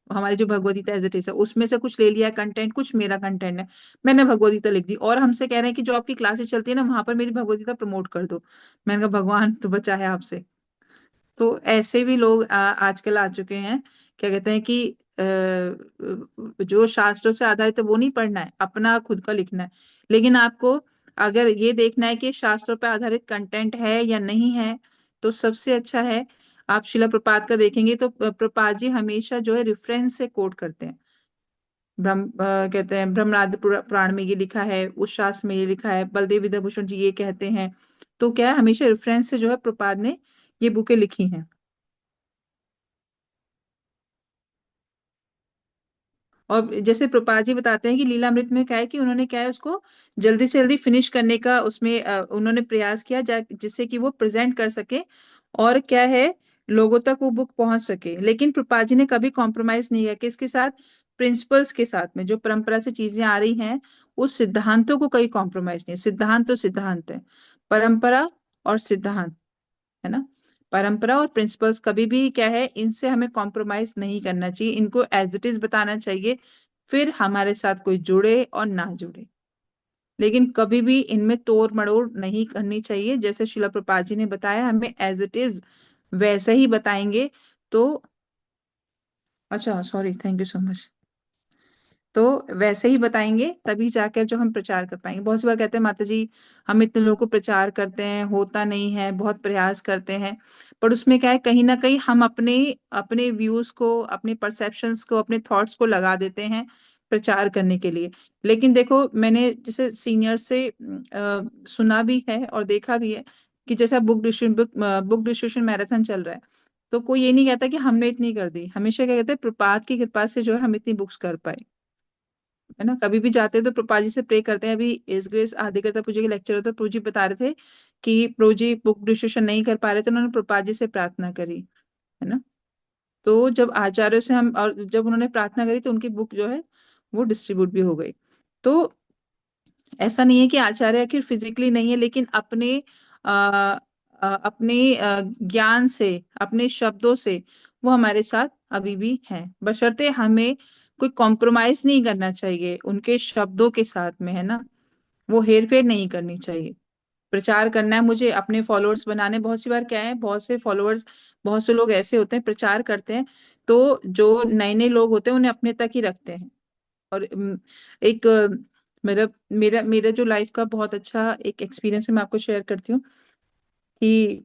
हमारी जो भगवत गीता एज इट इज है उसमें से कुछ ले लिया है कंटेंट, कुछ मेरा कंटेंट है, मैंने भगवत गीता लिख दी। और हमसे कह रहे हैं कि जो आपकी क्लासेस चलती है ना वहां पर मेरी भगवत गीता प्रमोट कर दो। मैंने कहा भगवान तो बचा है आपसे। तो ऐसे भी लोग आजकल आ चुके हैं। क्या कहते हैं कि जो शास्त्रों से आधारित है वो नहीं पढ़ना है, अपना खुद का लिखना है। लेकिन आपको अगर ये देखना है कि शास्त्रों पर आधारित कंटेंट है या नहीं है, तो सबसे अच्छा है आप शिला प्रपात का देखेंगे तो प्रपात जी हमेशा जो है रेफरेंस से कोट करते हैं। कहते हैं ब्रह्मनाद पुराण में ये लिखा है, उस शास्त्र में ये लिखा है, बलदेव विद्याभूषण जी ये कहते हैं। तो क्या है, हमेशा रेफरेंस से जो है प्रपात ने ये बुकें लिखी हैं। और जैसे प्रपात जी बताते हैं कि लीलामृत में क्या है कि उन्होंने क्या है उसको जल्दी से जल्दी फिनिश करने का उसमें उन्होंने प्रयास किया जिससे कि वो प्रेजेंट कर सके और क्या है लोगों तक वो बुक पहुंच सके। लेकिन प्रपात जी ने कभी कॉम्प्रोमाइज नहीं किया किसके साथ, प्रिंसिपल्स के साथ में, जो परंपरा से चीजें आ रही हैं उस सिद्धांतों को कहीं कॉम्प्रोमाइज नहीं। सिद्धांत तो सिद्धांत है, परंपरा और सिद्धांत, है ना। परंपरा और प्रिंसिपल्स कभी भी क्या है, इनसे हमें कॉम्प्रोमाइज नहीं करना चाहिए, इनको एज इट इज बताना चाहिए, फिर हमारे साथ कोई जुड़े और ना जुड़े। लेकिन कभी भी इनमें तोड़ मड़ोड़ नहीं करनी चाहिए। जैसे शिला प्रपात जी ने बताया हमें एज इट इज वैसे ही बताएंगे। तो अच्छा sorry, thank you so much. तो वैसे ही बताएंगे तभी जाकर जो हम प्रचार कर पाएंगे। बहुत सी बार कहते हैं माता जी हम इतने लोगों को प्रचार करते हैं, होता नहीं है, बहुत प्रयास करते हैं, पर उसमें क्या है कहीं ना कहीं हम अपने अपने व्यूज को, अपने परसेप्शंस को, अपने थॉट्स को लगा देते हैं प्रचार करने के लिए। लेकिन देखो मैंने जैसे सीनियर से सुना भी है और देखा भी है कि जैसा बुक डिस्ट्रीब्यूशन मैराथन चल रहा है, तो कोई ये नहीं कहता कि हमने इतनी कर दी, हमेशा क्या कहते हैं प्रपात की कृपा से जो है हम इतनी बुक्स कर पाए, है ना। कभी भी जाते हैं तो प्रभुपा जी से प्रे करते हैं। अभी इस ग्रेस आदिकर्ता प्रभु जी के लेक्चर होता है, प्रभु जी बता रहे थे कि प्रभु जी बुक डिस्ट्रीब्यूशन नहीं कर पा रहे तो उन्होंने प्रभुपा जी से प्रार्थना करी, है ना। तो जब आचार्यों से हम और जब उन्होंने प्रार्थना करी तो उनकी बुक जो है वो डिस्ट्रीब्यूट भी हो गई। तो ऐसा नहीं है कि आचार्य आखिर फिजिकली नहीं है, लेकिन आ, अपने ज्ञान से, अपने शब्दों से वो हमारे साथ अभी भी हैं, बशर्ते हमें कोई कॉम्प्रोमाइज नहीं करना चाहिए उनके शब्दों के साथ में, है ना। वो हेर फेर नहीं करनी चाहिए। प्रचार करना है मुझे, अपने फॉलोअर्स बनाने, बहुत सी बार क्या है बहुत से फॉलोअर्स, बहुत से लोग ऐसे होते हैं प्रचार करते हैं तो जो नए नए लोग होते हैं उन्हें अपने तक ही रखते हैं। और एक मेरा मेरा मेरा जो लाइफ का बहुत अच्छा एक एक्सपीरियंस है, मैं आपको शेयर करती हूँ कि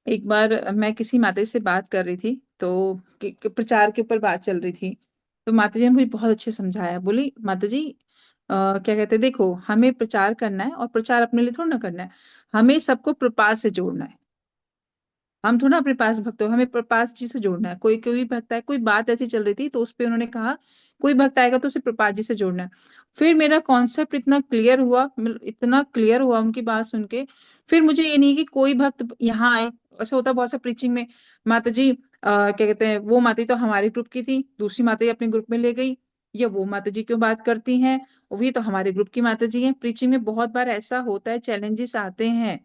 एक बार मैं किसी माता जी से बात कर रही थी, तो प्रचार के ऊपर बात चल रही थी। तो माता जी ने मुझे बहुत अच्छे समझाया, बोली माता जी क्या कहते हैं, देखो हमें प्रचार करना है और प्रचार अपने लिए थोड़ा ना करना है, हमें सबको प्रपात से जोड़ना है। हम थोड़ा अपने पास भक्त हो, हमें प्रपात जी से जोड़ना है। कोई कोई भक्त है, कोई बात ऐसी चल रही थी तो उस पे उन्होंने कहा कोई भक्त आएगा तो उसे प्रपात जी से जोड़ना है। फिर मेरा कॉन्सेप्ट इतना क्लियर हुआ, इतना क्लियर हुआ उनकी बात सुन के। फिर मुझे ये नहीं कि कोई भक्त यहाँ आए, ऐसा होता है बहुत सा प्रीचिंग में, माता जी क्या कहते हैं वो माता जी तो हमारे ग्रुप की थी, दूसरी माता जी अपने ग्रुप में ले गई, या वो माता जी क्यों बात करती हैं, वो तो हमारे ग्रुप की माता जी हैं। प्रीचिंग में बहुत बार ऐसा होता है, चैलेंजेस आते हैं,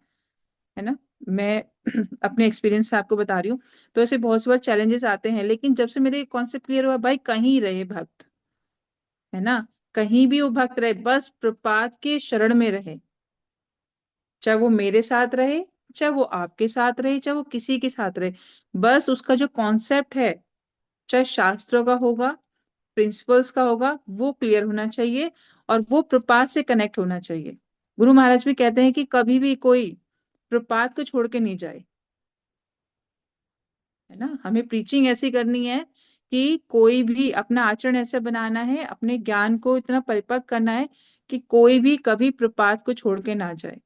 है ना। मैं अपने एक्सपीरियंस से आपको बता रही हूँ। तो ऐसे बहुत से बार चैलेंजेस आते हैं, लेकिन जब से मेरे कॉन्सेप्ट क्लियर हुआ, भाई कहीं रहे भक्त, है ना, कहीं भी वो भक्त रहे, बस प्रपात के शरण में रहे, चाहे वो मेरे साथ रहे, चाहे वो आपके साथ रहे, चाहे वो किसी के साथ रहे, बस उसका जो कॉन्सेप्ट है, चाहे शास्त्रों का होगा, प्रिंसिपल्स का होगा, वो क्लियर होना चाहिए और वो प्रपात से कनेक्ट होना चाहिए। गुरु महाराज भी कहते हैं कि कभी भी कोई प्रपात को छोड़ के नहीं जाए, है ना। हमें प्रीचिंग ऐसी करनी है कि कोई भी अपना आचरण ऐसे बनाना है, अपने ज्ञान को इतना परिपक्व करना है कि कोई भी कभी प्रपात को छोड़ के ना जाए।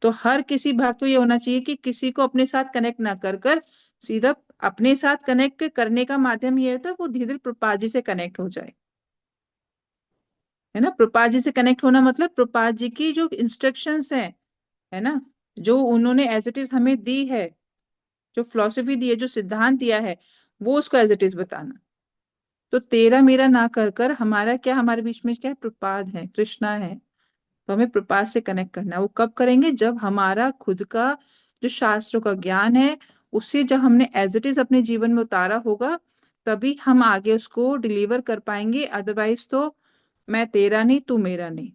तो हर किसी भक्त को ये होना चाहिए कि किसी को अपने साथ कनेक्ट ना कर कर सीधा अपने साथ कनेक्ट करने का माध्यम ये होता है वो धीरे धीरे प्रपात जी से कनेक्ट हो जाए। है ना। प्रपात जी से कनेक्ट होना मतलब प्रपात जी की जो इंस्ट्रक्शंस हैं, है ना, जो उन्होंने एज इट इज हमें दी है, जो फिलॉसफी दी है, जो सिद्धांत दिया है, वो उसको एज इट इज बताना। तो तेरा मेरा ना कर कर हमारा क्या, हमारे बीच में क्या है, प्रपात है, कृष्णा है। तो हमें प्रपात से कनेक्ट करना है। वो कब करेंगे, जब हमारा खुद का जो शास्त्रों का ज्ञान है उसे जब हमने एज इट इज अपने जीवन में उतारा होगा, तभी हम आगे उसको डिलीवर कर पाएंगे। अदरवाइज तो मैं तेरा नहीं, तू मेरा नहीं,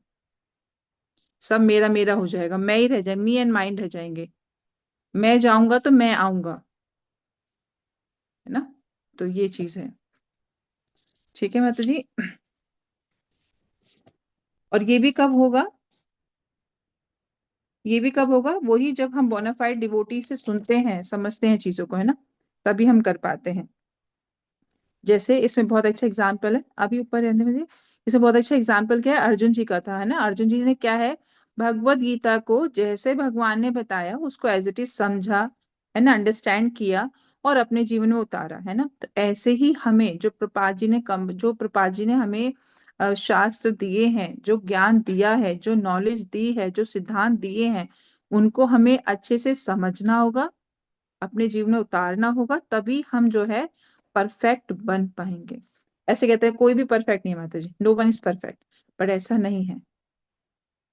सब मेरा मेरा हो जाएगा, मैं ही रह जाए, मी एंड माइंड रह जाएंगे। मैं जाऊंगा तो मैं आऊंगा, है ना। तो ये चीज है। ठीक है माता जी। और ये भी कब होगा, ये भी कब होगा, वही जब हम बोनाफाइड डिवोटी से सुनते हैं, समझते हैं चीजों को, है ना, तभी हम कर पाते हैं। जैसे इसमें बहुत अच्छा एग्जाम्पल है, अभी ऊपर रहने में, इसमें बहुत अच्छा एग्जाम्पल क्या है, अर्जुन जी का था, है ना। अर्जुन जी ने क्या है, भगवत गीता को जैसे भगवान ने बताया उसको एज इट इज समझा, है ना, अंडरस्टैंड किया और अपने जीवन में उतारा, है ना। तो ऐसे ही हमें जो प्रपात जी ने जो प्रपात जी ने हमें शास्त्र दिए हैं, जो ज्ञान दिया है, जो नॉलेज दी है, जो सिद्धांत दिए हैं, उनको हमें अच्छे से समझना होगा, अपने जीवन में उतारना होगा, तभी हम जो है परफेक्ट बन पाएंगे। ऐसे कहते हैं कोई भी परफेक्ट नहीं है माता जी, नो वन इज परफेक्ट, पर ऐसा नहीं है।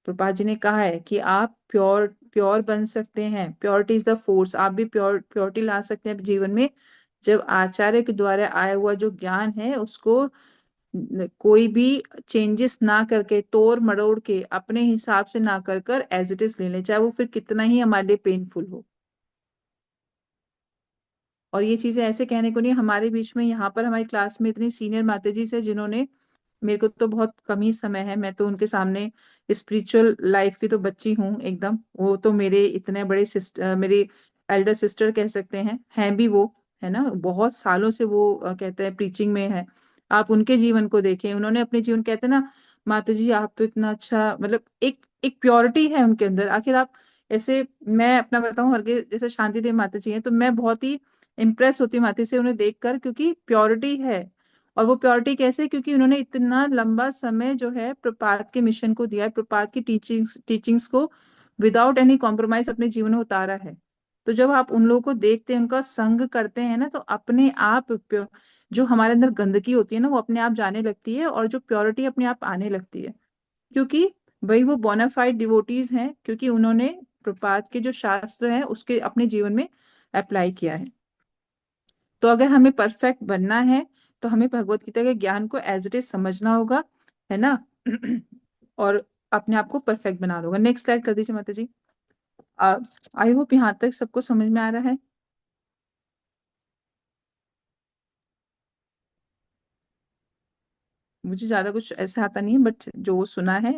प्रभुपाद जी ने कहा है कि आप प्योर प्योर बन सकते हैं, प्योरिटी इज द फोर्स, आप भी प्योरिटी ला सकते हैं जीवन में, जब आचार्य के द्वारा आया हुआ जो ज्ञान है उसको कोई भी चेंजेस ना करके, तोड़ मरोड़ के, अपने हिसाब से ना कर कर एज इट इज ले लें, चाहे वो फिर कितना ही हमारे लिए पेनफुल हो। और ये चीजें ऐसे कहने को नहीं, हमारे बीच में यहाँ पर हमारी क्लास में इतनी सीनियर माताजी से, जिन्होंने, मेरे को तो बहुत कम ही समय है, मैं तो उनके सामने स्पिरिचुअल लाइफ की तो बच्ची हूँ एकदम, वो तो मेरे इतने बड़े सिस्टर, मेरी एल्डर सिस्टर कह सकते हैं भी वो, है ना। बहुत सालों से वो कहते हैं प्रीचिंग में है। आप उनके जीवन को देखें, उन्होंने अपने जीवन, कहते हैं ना माता जी आप तो इतना अच्छा, मतलब एक एक प्योरिटी है उनके अंदर। आखिर आप ऐसे, मैं अपना बताऊं, हर के जैसे शांति देव माता जी हैं, तो मैं बहुत ही इम्प्रेस होती हूँ माता से उन्हें देखकर, क्योंकि प्योरिटी है। और वो प्योरिटी कैसे, क्योंकि उन्होंने इतना लंबा समय जो है प्रपात के मिशन को दिया है, प्रपात की टीचिंग्स को विदाउट एनी कॉम्प्रोमाइज अपने जीवन में उतारा है। तो जब आप उन लोगों को देखते हैं, उनका संग करते हैं ना, तो अपने आप जो हमारे अंदर गंदगी होती है ना, वो अपने आप जाने लगती है, और जो प्योरिटी अपने आप आने लगती है। क्योंकि भाई वो बोनाफाइड डिवोटीज हैं, क्योंकि उन्होंने प्रपात के जो शास्त्र हैं उसके अपने जीवन में अप्लाई किया है। तो अगर हमें परफेक्ट बनना है, तो हमें भगवत गीता के ज्ञान को एज इट इज समझना होगा, है ना। और अपने आप को परफेक्ट बनाना होगा। नेक्स्ट स्लाइड कर दीजिए माता जी। आई होप यहाँ तक सबको समझ में आ रहा है। मुझे ज्यादा कुछ ऐसा आता नहीं है, बट जो सुना है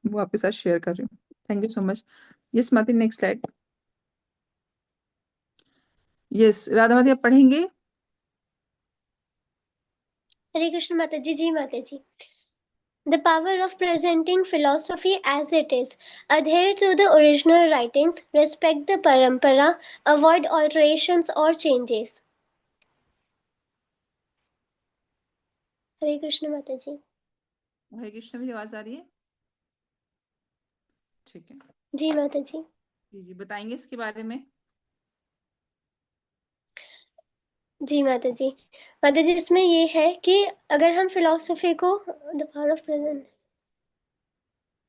वो आपके साथ शेयर कर रही हूँ। Thank you so much. Yes माता, नेक्स्ट स्लाइड। यस राधा माता, आप पढ़ेंगे। हरे कृष्ण माता जी। जी माता जी। The power of presenting philosophy as it is. Adhere to the original writings, respect the parampara, avoid alterations or changes. हरे कृष्ण माता जी। हरे कृष्ण, मेरी आवाज आ रही है? ठीक है जी माता जी। जी, बताएंगे इसके बारे में। जी माता जी। माता जी इसमें ये है कि अगर हम फिलॉसफी को, द पावर ऑफ प्रेजेंट,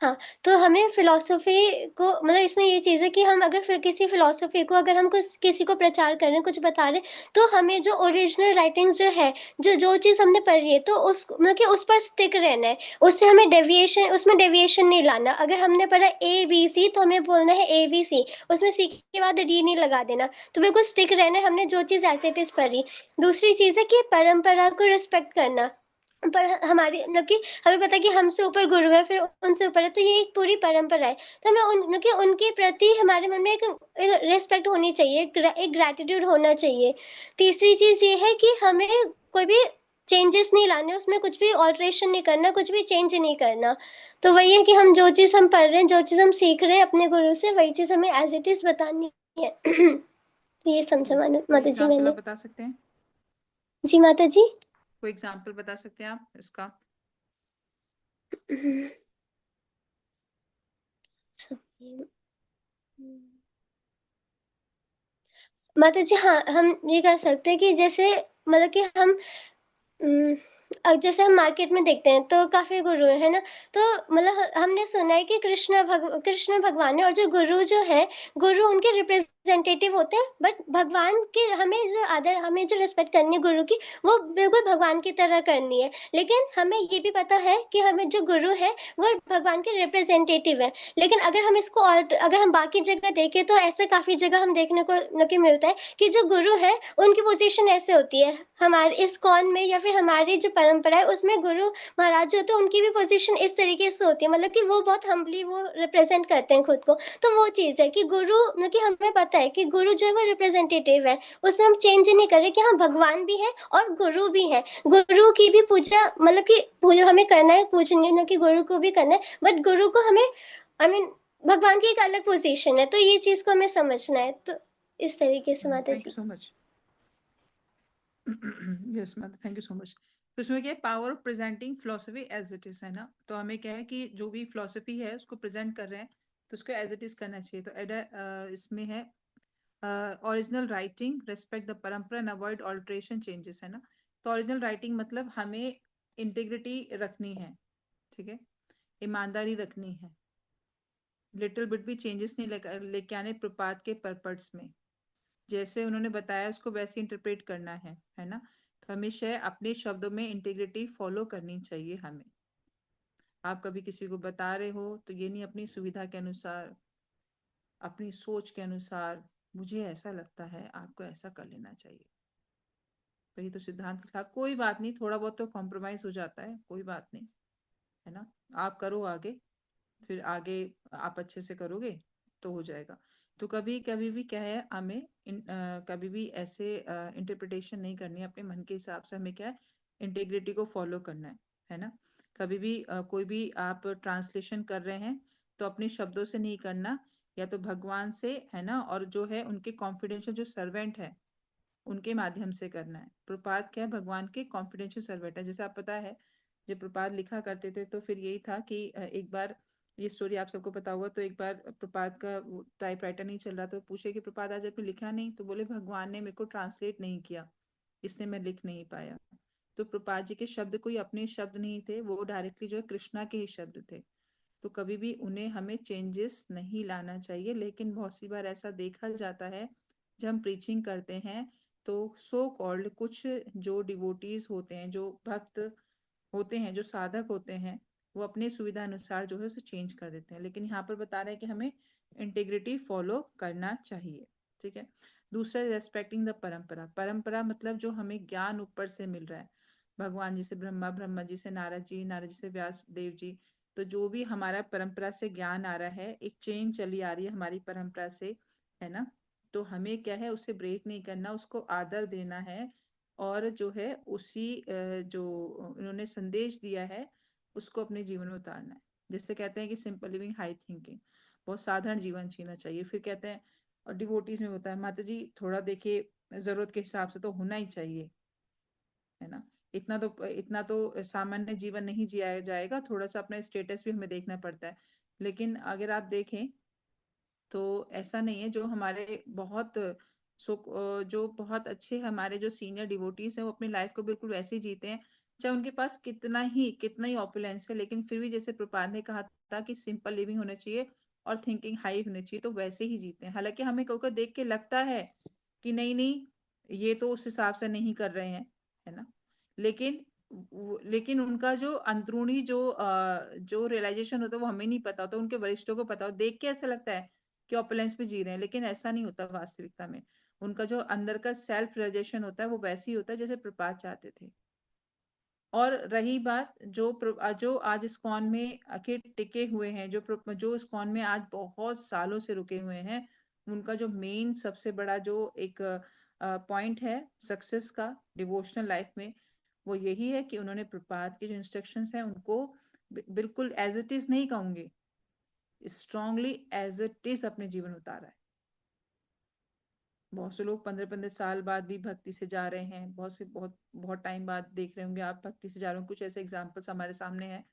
हाँ, तो हमें फिलॉसफी को, मतलब इसमें ये चीज़ है कि हम अगर फिर किसी फिलॉसफी को, अगर हम कुछ किसी को प्रचार कर रहे हैं, कुछ बता रहे हैं, तो हमें जो ओरिजिनल राइटिंग्स जो है, जो चीज़ हमने पढ़ी है, तो उस, मतलब कि उस पर स्टिक रहना है। उससे हमें डेविएशन, उसमें डेविएशन नहीं लाना। अगर हमने पढ़ा ABC, तो हमें बोलना है ABC, उसमें C के बाद D नहीं लगा देना। तो बिल्कुल स्टिक रहना है, हमने जो चीज़ एज इट इज पढ़ी। दूसरी चीज़ है कि परंपरा को रिस्पेक्ट करना। पर हमारी, मतलब कि हमें पता है कि हमसे ऊपर गुरु है, फिर उनसे ऊपर है, तो ये एक पूरी परंपरा है। तो हमें मतलब कि उनके प्रति हमारे मन में एक रिस्पेक्ट होनी चाहिए, एक ग्रैटिट्यूड होना चाहिए। तीसरी चीज़ ये है कि हमें कोई भी चेंजेस नहीं लाने, उसमें कुछ भी ऑल्ट्रेशन नहीं करना, कुछ भी चेंज नहीं करना। तो वही है कि हम जो चीज़ हम पढ़ रहे हैं, जो चीज़ हम सीख रहे हैं अपने गुरु से, वही चीज़ हमें एज इट इज बतानी है। तो ये समझा कोई माता जी एग्जाम्पल मैंने। आप बता सकते हैं? जी माता जी। कोई एग्जाम्पल बता सकते हैं आप इसका? माता जी हाँ, हम ये कर सकते हैं कि जैसे मतलब कि हम जैसे हम मार्केट में देखते हैं तो काफ़ी गुरु है ना? तो मतलब हमने सुना है कि कृष्ण भगवान है और जो गुरु जो है, गुरु उनके रिप्रेजेंटेटिव होते हैं, बट भगवान के हमें जो रिस्पेक्ट करनी है गुरु की, वो बिल्कुल भगवान की तरह करनी है। लेकिन हमें ये भी पता है कि हमें जो गुरु है, वो भगवान के रिप्रेजेंटेटिव है। लेकिन अगर हम बाकी जगह देखें तो ऐसे काफ़ी जगह हम देखने को मिलता है कि जो गुरु है, उनकी पोजीशन ऐसे होती है। हमारे इस्कॉन में या फिर हमारी जो परंपरा है उसमें गुरु महाराज जो होते हैं उनकी भी पोजीशन इस तरीके से होती है, मतलब कि वो बहुत हम्बली वो रिप्रेजेंट करते हैं खुद को। तो वो चीज़ है कि गुरु मतलब कि हमें पता है कि गुरु जो है वो रिप्रेजेंटेटिव है, उसमें हम चेंज नहीं कर रहे कि हाँ भगवान भी है और गुरु भी है। गुरु की भी पूजा मतलब कि पूजा हमें करना है, पूजनीय कि गुरु को भी करना है, बट गुरु को हमें भगवान की एक अलग पोजीशन है, तो ये चीज़ को हमें समझना है। तो इस तरीके से माता thank you ji. So much. Yes ma'am, thank you so much. तो इसमें क्या है, power of presenting philosophy as it is, है ना? तो हमें क्या है कि जो भी फिलोसफी है उसको प्रेजेंट कर रहे हैं तो उसको एज इट इज करना चाहिए। तो इसमें है ओरिजिनल राइटिंग, रेस्पेक्ट द परंपरा एंड अवॉइड ऑल्ट्रेशन चेंजेस, है ना? तो ओरिजिनल राइटिंग मतलब हमें इंटीग्रिटी रखनी है, ठीक है, ईमानदारी रखनी है, लिटिल बिट भी चेंजेस नहीं लेके आने प्रपात के पर्पट्स में, जैसे उन्होंने बताया उसको वैसे इंटरप्रेट करना है ना? तो हमेशा अपने शब्दों में इंटीग्रिटी फॉलो करनी चाहिए हमें। आप कभी किसी को बता रहे हो तो ये नहीं अपनी सुविधा के अनुसार, अपनी सोच के अनुसार, मुझे ऐसा लगता है आपको ऐसा कर लेना चाहिए, वही तो सिद्धांत के खिलाफ। कोई बात नहीं, थोड़ा बहुत तो कॉम्प्रोमाइज हो जाता है, कोई बात नहीं, है ना? आप करो आगे, फिर आगे आप अच्छे से करोगे तो हो जाएगा। तो कभी कभी भी क्या है, हमें कभी भी ऐसे इंटरप्रिटेशन नहीं करनी है अपने मन के हिसाब से, हमें क्या है, इंटीग्रिटी को फॉलो करना है ना? कभी भी कोई भी आप ट्रांसलेशन कर रहे हैं तो अपने शब्दों से नहीं करना, या तो भगवान से, है ना, और जो है उनके कॉन्फिडेंशियल जो सर्वेंट है उनके माध्यम से करना है। प्रपात क्या है, भगवान के कॉन्फिडेंशियल सर्वेंट है। जैसे आप पता है जब प्रपात लिखा करते थे तो फिर यही था कि एक बार, ये स्टोरी आप सबको पता होगा, तो एक बार प्रपात का टाइपराइटर नहीं चल रहा, तो पूछे कि प्रपात आज आपने लिखा नहीं? तो बोले भगवान ने मेरे को ट्रांसलेट नहीं किया, इसलिए मैं लिख नहीं पाया। तो प्रपात जी के शब्द कोई अपने शब्द नहीं थे, वो डायरेक्टली जो है कृष्णा के ही शब्द थे। तो कभी भी उन्हें हमें चेंजेस नहीं लाना चाहिए। लेकिन बहुत सी बार ऐसा देखा जाता है जब हम प्रीचिंग करते हैं तो सो कॉल्ड कुछ जो डिवोटीज होते हैं, जो भक्त होते हैं, जो साधक होते हैं, वो अपनी सुविधा अनुसार जो है उसे चेंज कर देते हैं। लेकिन यहाँ पर बता रहे हैं कि हमें इंटीग्रिटी फॉलो करना चाहिए, ठीक है? दूसरा, रेस्पेक्टिंग द परंपरा। परंपरा मतलब जो हमें ज्ञान ऊपर से मिल रहा है, भगवान जी से ब्रह्मा, ब्रह्मा जी से नारद जी, नारद जी से व्यास देव जी। तो जो भी हमारा परंपरा से ज्ञान आ रहा है, एक चेन चली आ रही है हमारी परंपरा से, है ना? तो हमें क्या है, उसे ब्रेक नहीं करना, उसको आदर देना है, और जो है उसी जो उन्होंने संदेश दिया है उसको अपने जीवन में उतारना है। जैसे कहते हैं कि सिंपल लिविंग, हाई थिंकिंग, बहुत साधारण जीवन जीना चाहिए। फिर कहते हैं, और डिवोटीज में होता है माता जी, थोड़ा देखिए जरूरत के हिसाब से तो होना ही चाहिए, है ना? इतना तो सामान्य जीवन नहीं जिया जाएगा, थोड़ा सा अपना स्टेटस भी हमें देखना पड़ता है। लेकिन अगर आप देखें तो ऐसा नहीं है, जो हमारे बहुत जो बहुत अच्छे हमारे जो सीनियर डिवोटीज हैं वो अपनी लाइफ को बिल्कुल वैसे ही जीते हैं, चाहे उनके पास कितना ही ऑपुलेंस है, लेकिन फिर भी जैसे प्रपात ने कहा था कि सिंपल लिविंग होना चाहिए और थिंकिंग हाई होनी चाहिए, तो वैसे ही जीते हैं। हालांकि हमें कभी देख के लगता है कि नहीं नहीं, ये तो उस हिसाब से नहीं कर रहे हैं, है ना? लेकिन लेकिन उनका जो अंदरूनी जो रियलाइजेशन होता है वो हमें नहीं पता होता, उनके वरिष्ठों को पता हो। देख के ऐसा लगता है कि ऑपुलेंस पे जी रहे हैं, लेकिन ऐसा नहीं होता वास्तविकता में। उनका जो अंदर का सेल्फ रियलाइजेशन होता है वो वैसे ही होता है जैसे प्रपात चाहते थे। और रही बात जो आज इस्कॉन में आके टिके हुए हैं, जो इस्कॉन में आज बहुत सालों से रुके हुए हैं, उनका जो मेन सबसे बड़ा जो एक पॉइंट है सक्सेस का डिवोशनल लाइफ में, वो यही है कि उन्होंने प्रपात के जो इंस्ट्रक्शंस हैं उनको बिल्कुल एज इट इज नहीं कहूंगे, स्ट्रांगली एज इट इज अपने जीवन उतारा है। बहुत से लोग 15-15 साल बाद भी भक्ति से जा रहे हैं, बहुत से बहुत बहुत टाइम बाद देख रहे होंगे आप भक्ति से जा रहे हो, कुछ ऐसे एग्जाम्पल्स हमारे सामने हैं,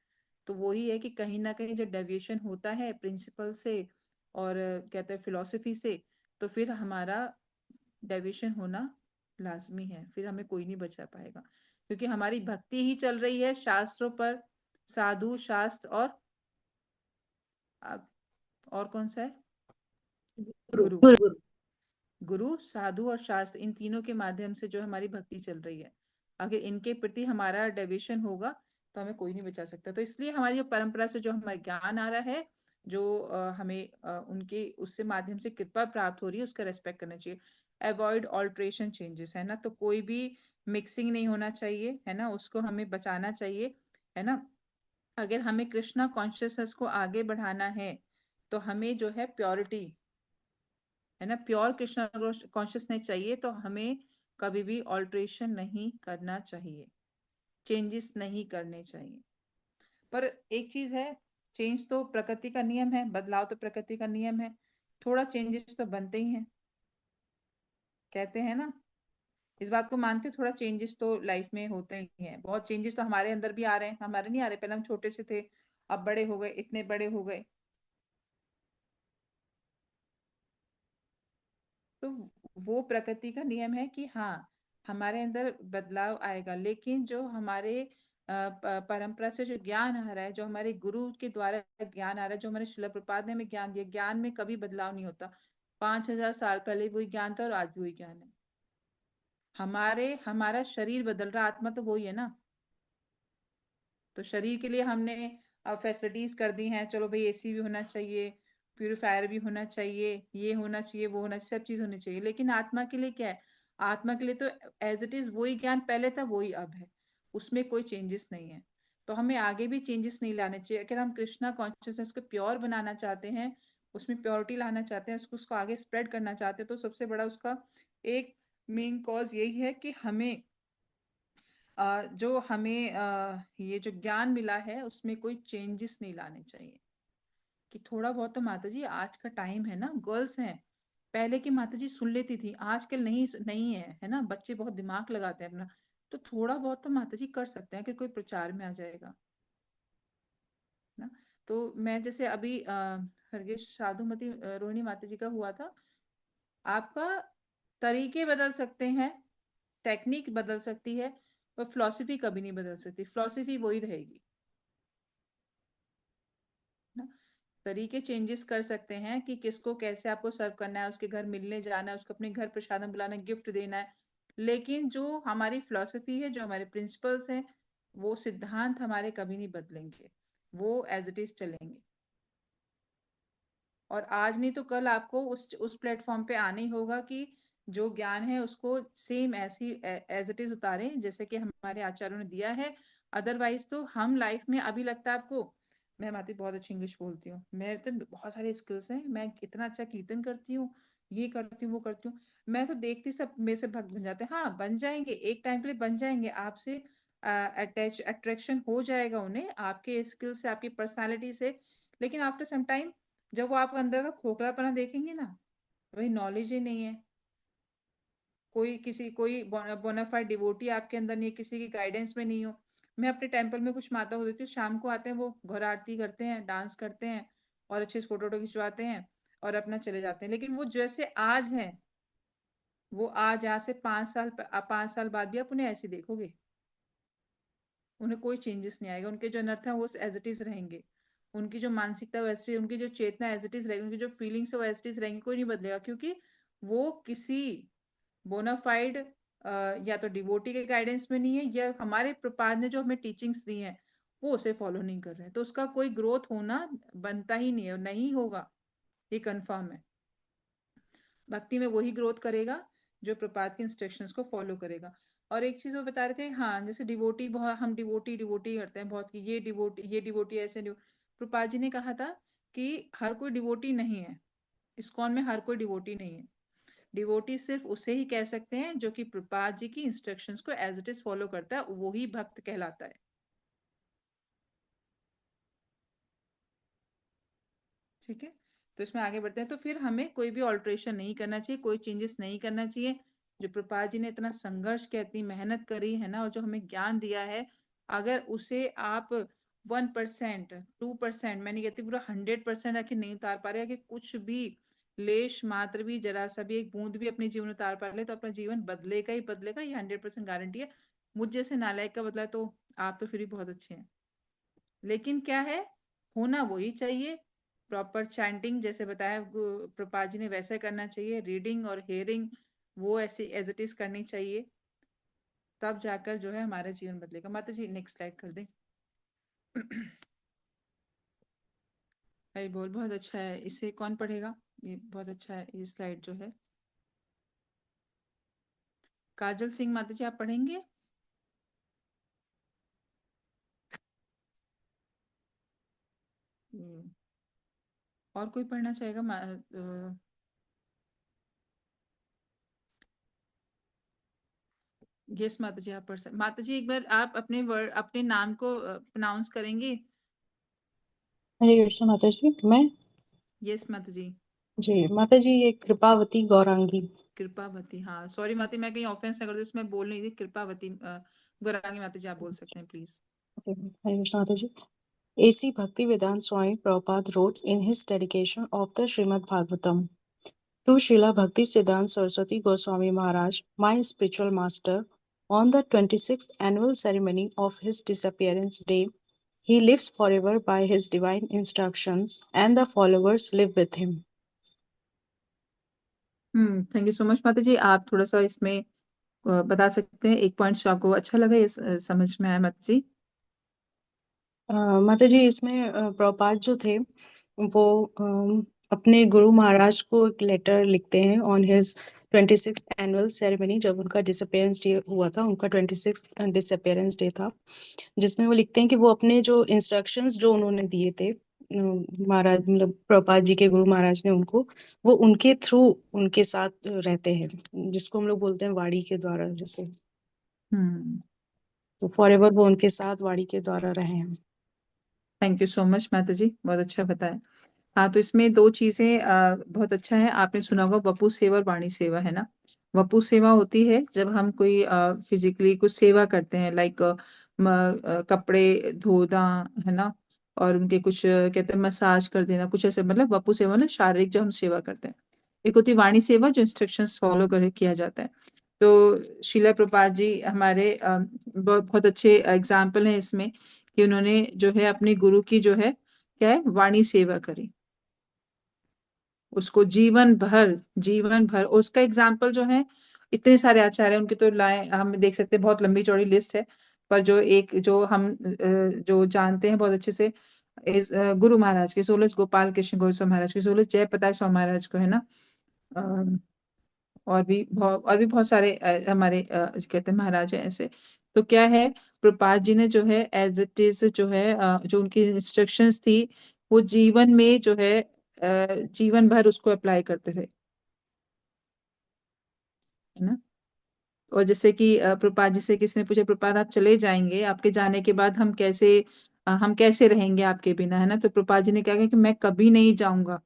तो वही है कि कहीं ना कहीं जब डेविएशन होता है प्रिंसिपल से और कहते हैं फिलॉसफी से, तो फिर हमारा डेविएशन होना लाजमी है, फिर हमें कोई नहीं बचा पाएगा, क्योंकि हमारी भक्ति ही चल रही है शास्त्रों पर, साधु शास्त्र और कौन सा है, गुरु। गुरु। गुरु, साधु और शास्त्र, इन तीनों के माध्यम से जो हमारी भक्ति चल रही है, अगर इनके प्रति हमारा डेविएशन होगा तो हमें कोई नहीं बचा सकता। तो इसलिए हमारी परंपरा से जो हमें ज्ञान आ रहा है, जो हमें उनके उससे माध्यम से कृपा प्राप्त हो रही है, उसका रेस्पेक्ट करना चाहिए। अवॉइड ऑल्ट्रेशन चेंजेस, है ना, तो कोई भी मिक्सिंग नहीं होना चाहिए, है ना, उसको हमें बचाना चाहिए, है ना। अगर हमें कृष्णा कॉन्शियसनेस को आगे बढ़ाना है तो हमें जो है प्योरिटी, है ना, प्योर कृष्णा कॉन्शियसनेस चाहिए, तो हमें कभी भी ऑल्ट्रेशन नहीं करना चाहिए, चेंजेस नहीं करने चाहिए। पर एक चीज है, चेंज तो प्रकृति का नियम है, बदलाव तो प्रकृति का नियम है, थोड़ा चेंजेस तो बनते ही हैं, कहते हैं ना, इस बात को मानते हो, थोड़ा चेंजेस तो लाइफ में होते ही हैं। बहुत चेंजेस तो हमारे अंदर भी आ रहे हैं, हमारे नहीं आ रहे, पहले हम छोटे से थे, अब बड़े हो गए, इतने बड़े हो गए, तो वो प्रकृति का नियम है कि हाँ, हमारे अंदर बदलाव आएगा, लेकिन जो हमारे परंपरा से जो ज्ञान आ रहा है, जो हमारे गुरु के द्वारा ज्ञान आ रहा है, जो हमारे शिला प्रपाद ने हमें ज्ञान दिया, ज्ञान में कभी बदलाव नहीं होता। 5,000 साल पहले वही ज्ञान था और आज भी वही ज्ञान है। हमारा शरीर बदल रहा, आत्मा तो वही है ना। तो शरीर के लिए हमने फैसिलिटीज कर दी हैं, चलो भाई एसी भी होना चाहिए, प्यूरिफायर भी होना चाहिए, ये होना चाहिए, वो होना चाहिए, सब चीज होनी चाहिए, लेकिन आत्मा के लिए क्या है? आत्मा के लिए तो एज इट इज वही ज्ञान पहले था वही अब है, उसमें कोई चेंजेस नहीं है। तो हमें आगे भी चेंजेस नहीं लाने चाहिए। अगर हम कृष्णा कॉन्शियसनेस को प्योर बनाना चाहते हैं, उसमें प्योरिटी लाना चाहते हैं, उसको आगे स्प्रेड करना चाहते हैं, तो सबसे बड़ा उसका एक मेन कॉज यही है कि हमें जो हमें ये जो ज्ञान मिला है उसमें कोई चेंजेस नहीं लाने चाहिए। कि थोड़ा बहुत तो माता जी आज का टाइम है ना, गर्ल्स हैं, पहले की माता जी सुन लेती थी, आजकल नहीं नहीं है ना, बच्चे बहुत दिमाग लगाते हैं अपना, तो थोड़ा बहुत तो माता जी कर सकते हैं कि कोई प्रचार में आ जाएगा ना। तो मैं जैसे अभी हरगिज साधुमती रोहिणी माता जी का हुआ था, आपका तरीके बदल सकते हैं, टेक्निक बदल सकती है, पर फिलॉसफी कभी नहीं बदल सकती, फिलॉसफी वही रहेगी ना। तरीके चेंजेस कर सकते हैं कि किसको कैसे आपको सर्व करना है, उसके घर मिलने जाना है, उसको अपने घर प्रसादम बुलाना है, गिफ्ट देना है, लेकिन जो हमारी फिलॉसफी है, जो हमारे प्रिंसिपल्स हैं, वो सिद्धांत हमारे कभी नहीं बदलेंगे, वो एज इट इज चलेंगे। और आज नहीं तो कल आपको उस प्लेटफॉर्म पे आना ही होगा कि जो ज्ञान है उसको सेम ऐसी एज इट इज उतारें जैसे कि हमारे आचार्यों ने दिया है। अदरवाइज तो हम लाइफ में, अभी लगता है आपको, मैं माती बहुत अच्छी इंग्लिश बोलती हूँ, मैं तो बहुत सारे स्किल्स हैं, मैं इतना अच्छा कीर्तन करती हूँ, ये करती हूँ, वो करती हूँ, मैं तो देखती सब मेरे से भक्त बन जाते हैं। हाँ, बन जाएंगे, एक टाइम के लिए बन जाएंगे, आपसे अट्रैक्शन हो जाएगा उन्हें आपके स्किल से, आपकी पर्सनालिटी से, लेकिन आफ्टर सम टाइम जब वो आपका अंदर का खोखलापना देखेंगे ना, वही नॉलेज ही नहीं है, कोई बोनाफाइड डिवोटी आपके अंदर नहीं है, किसी की गाइडेंस में नहीं हो। मैं अपने टेंपल में कुछ माता को देखती हूँ, शाम को आते हैं, वो घर आरती करते हैं, डांस करते हैं और अच्छे से फोटो खिंचवाते हैं और अपना चले जाते हैं, लेकिन वो जैसे आज है, वो आज से 5 साल बाद भी आप उन्हें ऐसे देखोगे, उन्हें कोई चेंजेस नहीं आएगा, उनके जो अनर्थ है वो एज इट इज रहेंगे, उनकी जो मानसिकता वैसी, उनकी जो चेतना एज इट इज रहेगी, उनकी जो फीलिंग्स है वो एज इट इज रहेंगी, कोई नहीं बदलेगा, क्योंकि वो किसी बोनाफाइड या तो डिवोटी के गाइडेंस में नहीं है, या हमारे प्रपाद ने जो हमें टीचिंग्स दी हैं वो उसे फॉलो नहीं कर रहे हैं, तो उसका कोई ग्रोथ होना बनता ही नहीं है, नहीं होगा, ये कंफर्म है। भक्ति में वही ग्रोथ करेगा जो प्रपात के इंस्ट्रक्शंस को फॉलो करेगा। और एक चीज वो बता रहे थे, हाँ, जैसे डिवोटी, बहुत हम डिवोटी डिवोटी करते हैं बहुत, कि ये डिवोटी ऐसे प्रपात जी ने कहा था कि हर कोई डिवोटी नहीं है, इस्कॉन में हर कोई डिवोटी नहीं है, डिवोटी सिर्फ उसे ही कह सकते हैं जो कि प्रपात जी की इंस्ट्रक्शंस को एज इट इज फॉलो करता है, वो ही भक्त कहलाता है। ठीक है, तो इसमें आगे बढ़ते हैं। तो फिर हमें कोई भी ऑल्ट्रेशन नहीं करना चाहिए, कोई चेंजेस नहीं करना चाहिए। जो प्रपात जी ने इतना संघर्ष किया, इतनी मेहनत करी है ना, और जो हमें ज्ञान दिया है, अगर उसे आप 1%, 2%, मैं नहीं कहती पूरा 100% आके नहीं उतार पा रहे, कि कुछ भी लेश मात्र भी, जरा सा भी, एक बूंद भी अपने जीवन में उतार पा ले, तो अपना जीवन बदलेगा ही बदलेगा, ये 100% गारंटी है। मुझ जैसे नालायक का बदला तो आप तो फिर भी बहुत अच्छे हैं। लेकिन क्या है, होना वही चाहिए। प्रॉपर चैंटिंग जैसे बताया प्रपात जी ने, वैसे करना चाहिए। रीडिंग और हेयरिंग वो ऐसे एज इट इज करनी चाहिए, तब जाकर जो है हमारा जीवन बदलेगा। माता जी नेक्स्ट स्लाइड कर दें। भाई बोल, बहुत अच्छा है, इसे कौन पढ़ेगा? ये बहुत अच्छा है, ये स्लाइड जो है। काजल सिंह माता जी आप पढ़ेंगे? और कोई पढ़ना चाहेगा? यस माता जी आप पढ़ सकते। माता जी एक बार आप अपने वर्ड, अपने नाम को प्रोनाउंस करेंगे? हरे कृष्ण माता जी। मैं यस माता जी। जी माता जी, ये कृपावती गौरांगी। कृपावती, हाँ सॉरी माता जी, मैं कहीं ऑफेंस ना कर दूं, इसमें बोल नहीं थी। कृपावती गौरांगी माता जी आप बोल सकते हैं प्लीज। हरे कृष्ण माता जी। AC Bhaktivedanta Swami Prabhupada wrote in his dedication of the Srimad Bhagavatam, to Srila Bhakti Siddhanta Saraswati Goswami Maharaj, my spiritual master, on the 26th annual ceremony of his disappearance day, he lives forever by his divine instructions, and the followers live with him. Thank you so much माता जी। आप थोड़ा सा इसमें बता सकते हैं एक point जो आपको अच्छा लगा, ये समझ में आया माता जी? माता जी, इसमें प्रभुपाद जो थे वो अपने गुरु महाराज को एक लेटर लिखते हैं on his 26th annual ceremony, जब उनका डिसअपियरेंस डे हुआ था, उनका 26th डिसअपियरेंस डे था, जिसमें वो लिखते हैं कि वो अपने जो इंस्ट्रक्शंस जो उन्होंने दिए थे महाराज, मतलब प्रभुपाद जी के गुरु महाराज ने उनको, वो उनके थ्रू उनके साथ रहते हैं, जिसको हम लोग बोलते हैं वाणी के द्वारा, जैसे हम्म तो फॉरएवर वो उनके साथ वाणी के द्वारा रहे हैं। थैंक यू सो मच माता जी, बहुत अच्छा बताया। हाँ तो इसमें दो चीजें बहुत अच्छा है। आपने सुना होगा वपु सेवा और वाणी सेवा, है ना? वपु सेवा होती है जब हम कोई फिजिकली कुछ सेवा करते हैं, लाइक कपड़े धोना, है ना? और उनके कुछ कहते हैं मसाज कर देना, कुछ ऐसे, मतलब वपु सेवा ना शारीरिक जो हम सेवा करते हैं। एक होती है वाणी सेवा, जो इंस्ट्रक्शंस फॉलो कर किया जाता है। तो शीला प्रपात जी हमारे बहुत अच्छे एग्जाम्पल हैं इसमें, कि उन्होंने जो है अपने गुरु की जो है क्या है, वाणी सेवा करी, उसको जीवन भर उसका एग्जाम्पल जो है, इतने सारे आचार्य उनके तो लाए, हम देख सकते हैं, बहुत लंबी चौड़ी लिस्ट है। पर जो एक जो हम जो जानते हैं बहुत अच्छे से, इस गुरु महाराज के सोलह, गोपाल कृष्ण गोस्वामी महाराज के सोलह, जय प्रताप स्वामी महाराज को, है ना? और भी बहुत सारे हमारे कहते हैं महाराज हैं ऐसे। तो क्या है, प्रपात जी ने जो है एज इट इज जो है जो उनकी इंस्ट्रक्शंस थी, वो जीवन में जो है जीवन भर उसको अप्लाई करते थे, है ना? और जैसे कि प्रपात जी से किसी ने पूछा, प्रपात आप चले जाएंगे, आपके जाने के बाद हम कैसे रहेंगे आपके बिना, है ना? तो प्रपात जी ने क्या कहा कि मैं कभी नहीं जाऊंगा।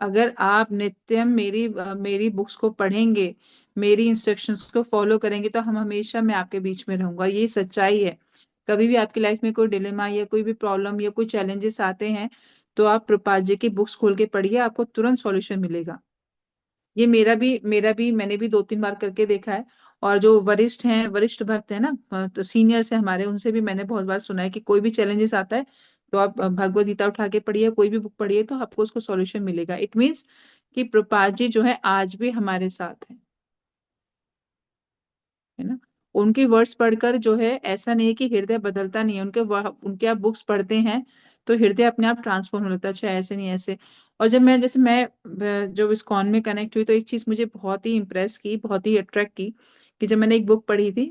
अगर आप नित्यम मेरी बुक्स को पढ़ेंगे, मेरी इंस्ट्रक्शंस को फॉलो करेंगे, तो हम हमेशा मैं आपके बीच में रहूंगा। ये सच्चाई है। कभी भी आपकी लाइफ में कोई डिलेमा या कोई भी प्रॉब्लम या कोई चैलेंजेस आते हैं, तो आप प्रपात जी की बुक्स खोल के पढ़िए, आपको तुरंत सॉल्यूशन मिलेगा। ये मेरा भी मैंने भी 2-3 बार करके देखा है। और जो वरिष्ठ भक्त है ना, तो सीनियर्स है हमारे, उनसे भी मैंने बहुत बार सुना है कि कोई भी चैलेंजेस आता है, तो आप भगवत गीता उठा के पढ़िए, कोई भी बुक पढ़िए, तो आपको उसको सॉल्यूशन मिलेगा। इट मीन्स कि प्रपात जी जो है आज भी हमारे साथ है ना? उनके वर्ड्स पढ़कर जो है, ऐसा नहीं है कि हृदय बदलता नहीं है, उनके आप बुक्स पढ़ते हैं तो हृदय अपने आप ट्रांसफॉर्म हो जाता है। अच्छा ऐसे नहीं, ऐसे। और जब मैं जब इस्कॉन में कनेक्ट हुई, तो एक चीज मुझे बहुत ही इम्प्रेस की, बहुत ही अट्रैक्ट की, कि जब मैंने एक बुक पढ़ी थी,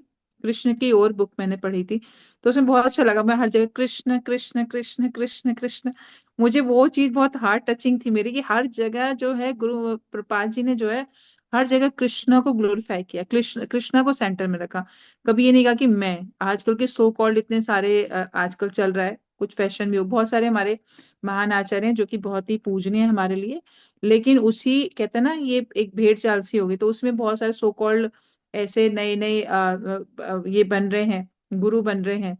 कृष्ण की और बुक मैंने पढ़ी थी, तो उसमें बहुत अच्छा लगा। मैं हर जगह कृष्ण कृष्ण कृष्ण कृष्ण कृष्ण, मुझे वो चीज बहुत हार्ट टचिंग थी मेरी, कि हर जगह जो है गुरु प्रपात जी ने जो है हर जगह कृष्णा को ग्लोरीफाई किया, कृष्णा को सेंटर में रखा। कभी ये नहीं कहा कि मैं, आजकल के सो कॉल्ड इतने सारे आजकल चल रहा है, कुछ फैशन भी हो, बहुत सारे हमारे महान आचार्य हैं जो कि बहुत ही पूजनीय है हमारे लिए, लेकिन उसी कहते हैं ना, ये एक भेड़ चाल सी होगी, तो उसमें बहुत सारे सो कॉल्ड ऐसे नए नए ये बन रहे हैं, गुरु बन रहे हैं,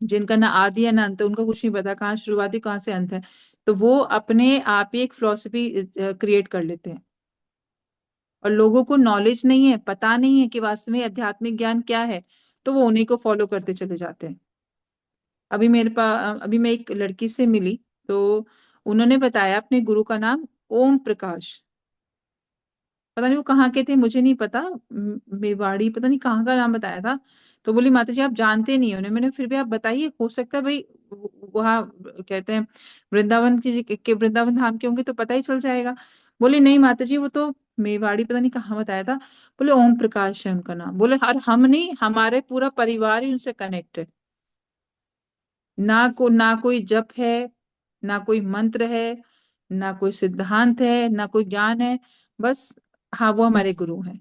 जिनका ना आदि है ना अंत है, उनको कुछ नहीं पता कहाँ शुरुआत है कहाँ से अंत है, तो वो अपने आप ही एक फिलोसफी क्रिएट कर लेते हैं। और लोगों को नॉलेज नहीं है, पता नहीं है कि वास्तव में आध्यात्मिक ज्ञान क्या है, तो वो उन्हीं को फॉलो करते चले जाते हैं। अभी मैं एक लड़की से मिली, तो उन्होंने बताया अपने गुरु का नाम ओम प्रकाश। पता नहीं वो कहाँ के थे, मुझे नहीं पता, मेवाड़ी पता नहीं कहाँ का नाम बताया था। तो बोली माता जी आप जानते नहीं हो उन्हें। मैंने फिर भी आप बताइए, हो सकता है भाई वहाँ कहते हैं वृंदावन के वृंदावन धाम के होंगे तो पता ही चल जाएगा। बोले नहीं माता जी वो तो मेवाड़ी पता नहीं कहाँ बताया था। बोले ओम प्रकाश है उनका नाम। बोले और हम नहीं, हमारे पूरा परिवार ही उनसे कनेक्ट है। ना कोई जप है, ना कोई मंत्र है, ना कोई सिद्धांत है, ना कोई ज्ञान है, बस हाँ वो हमारे गुरु हैं।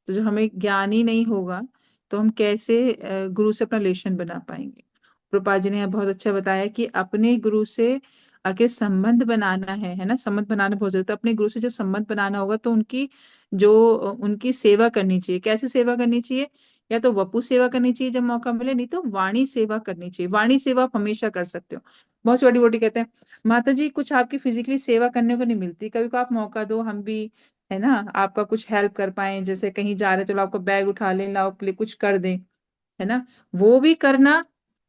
तो जब हमें ज्ञान ही नहीं होगा तो हम कैसे गुरु से अपना रिलेशन बना पाएंगे। प्रभुपाद जी ने यहाँ बहुत अच्छा बताया कि अपने गुरु से अगर संबंध बनाना है ना, संबंध बनाना बहुत जरूरी है। तो अपने गुरु से जब संबंध बनाना होगा तो उनकी सेवा करनी चाहिए। कैसे सेवा करनी चाहिए? या तो वपु सेवा करनी चाहिए जब मौका मिले, नहीं तो वाणी सेवा करनी चाहिए। वाणी सेवा आप हमेशा कर सकते हो। बहुत सी बड़ी बोटी कहते हैं माता जी कुछ आपकी फिजिकली सेवा करने को नहीं मिलती, कभी को आप मौका दो, हम भी है ना आपका कुछ हेल्प कर पाए, जैसे कहीं जा रहे तो आपको बैग उठा लें, लाओ आपके लिए कुछ कर दें, है ना। वो भी करना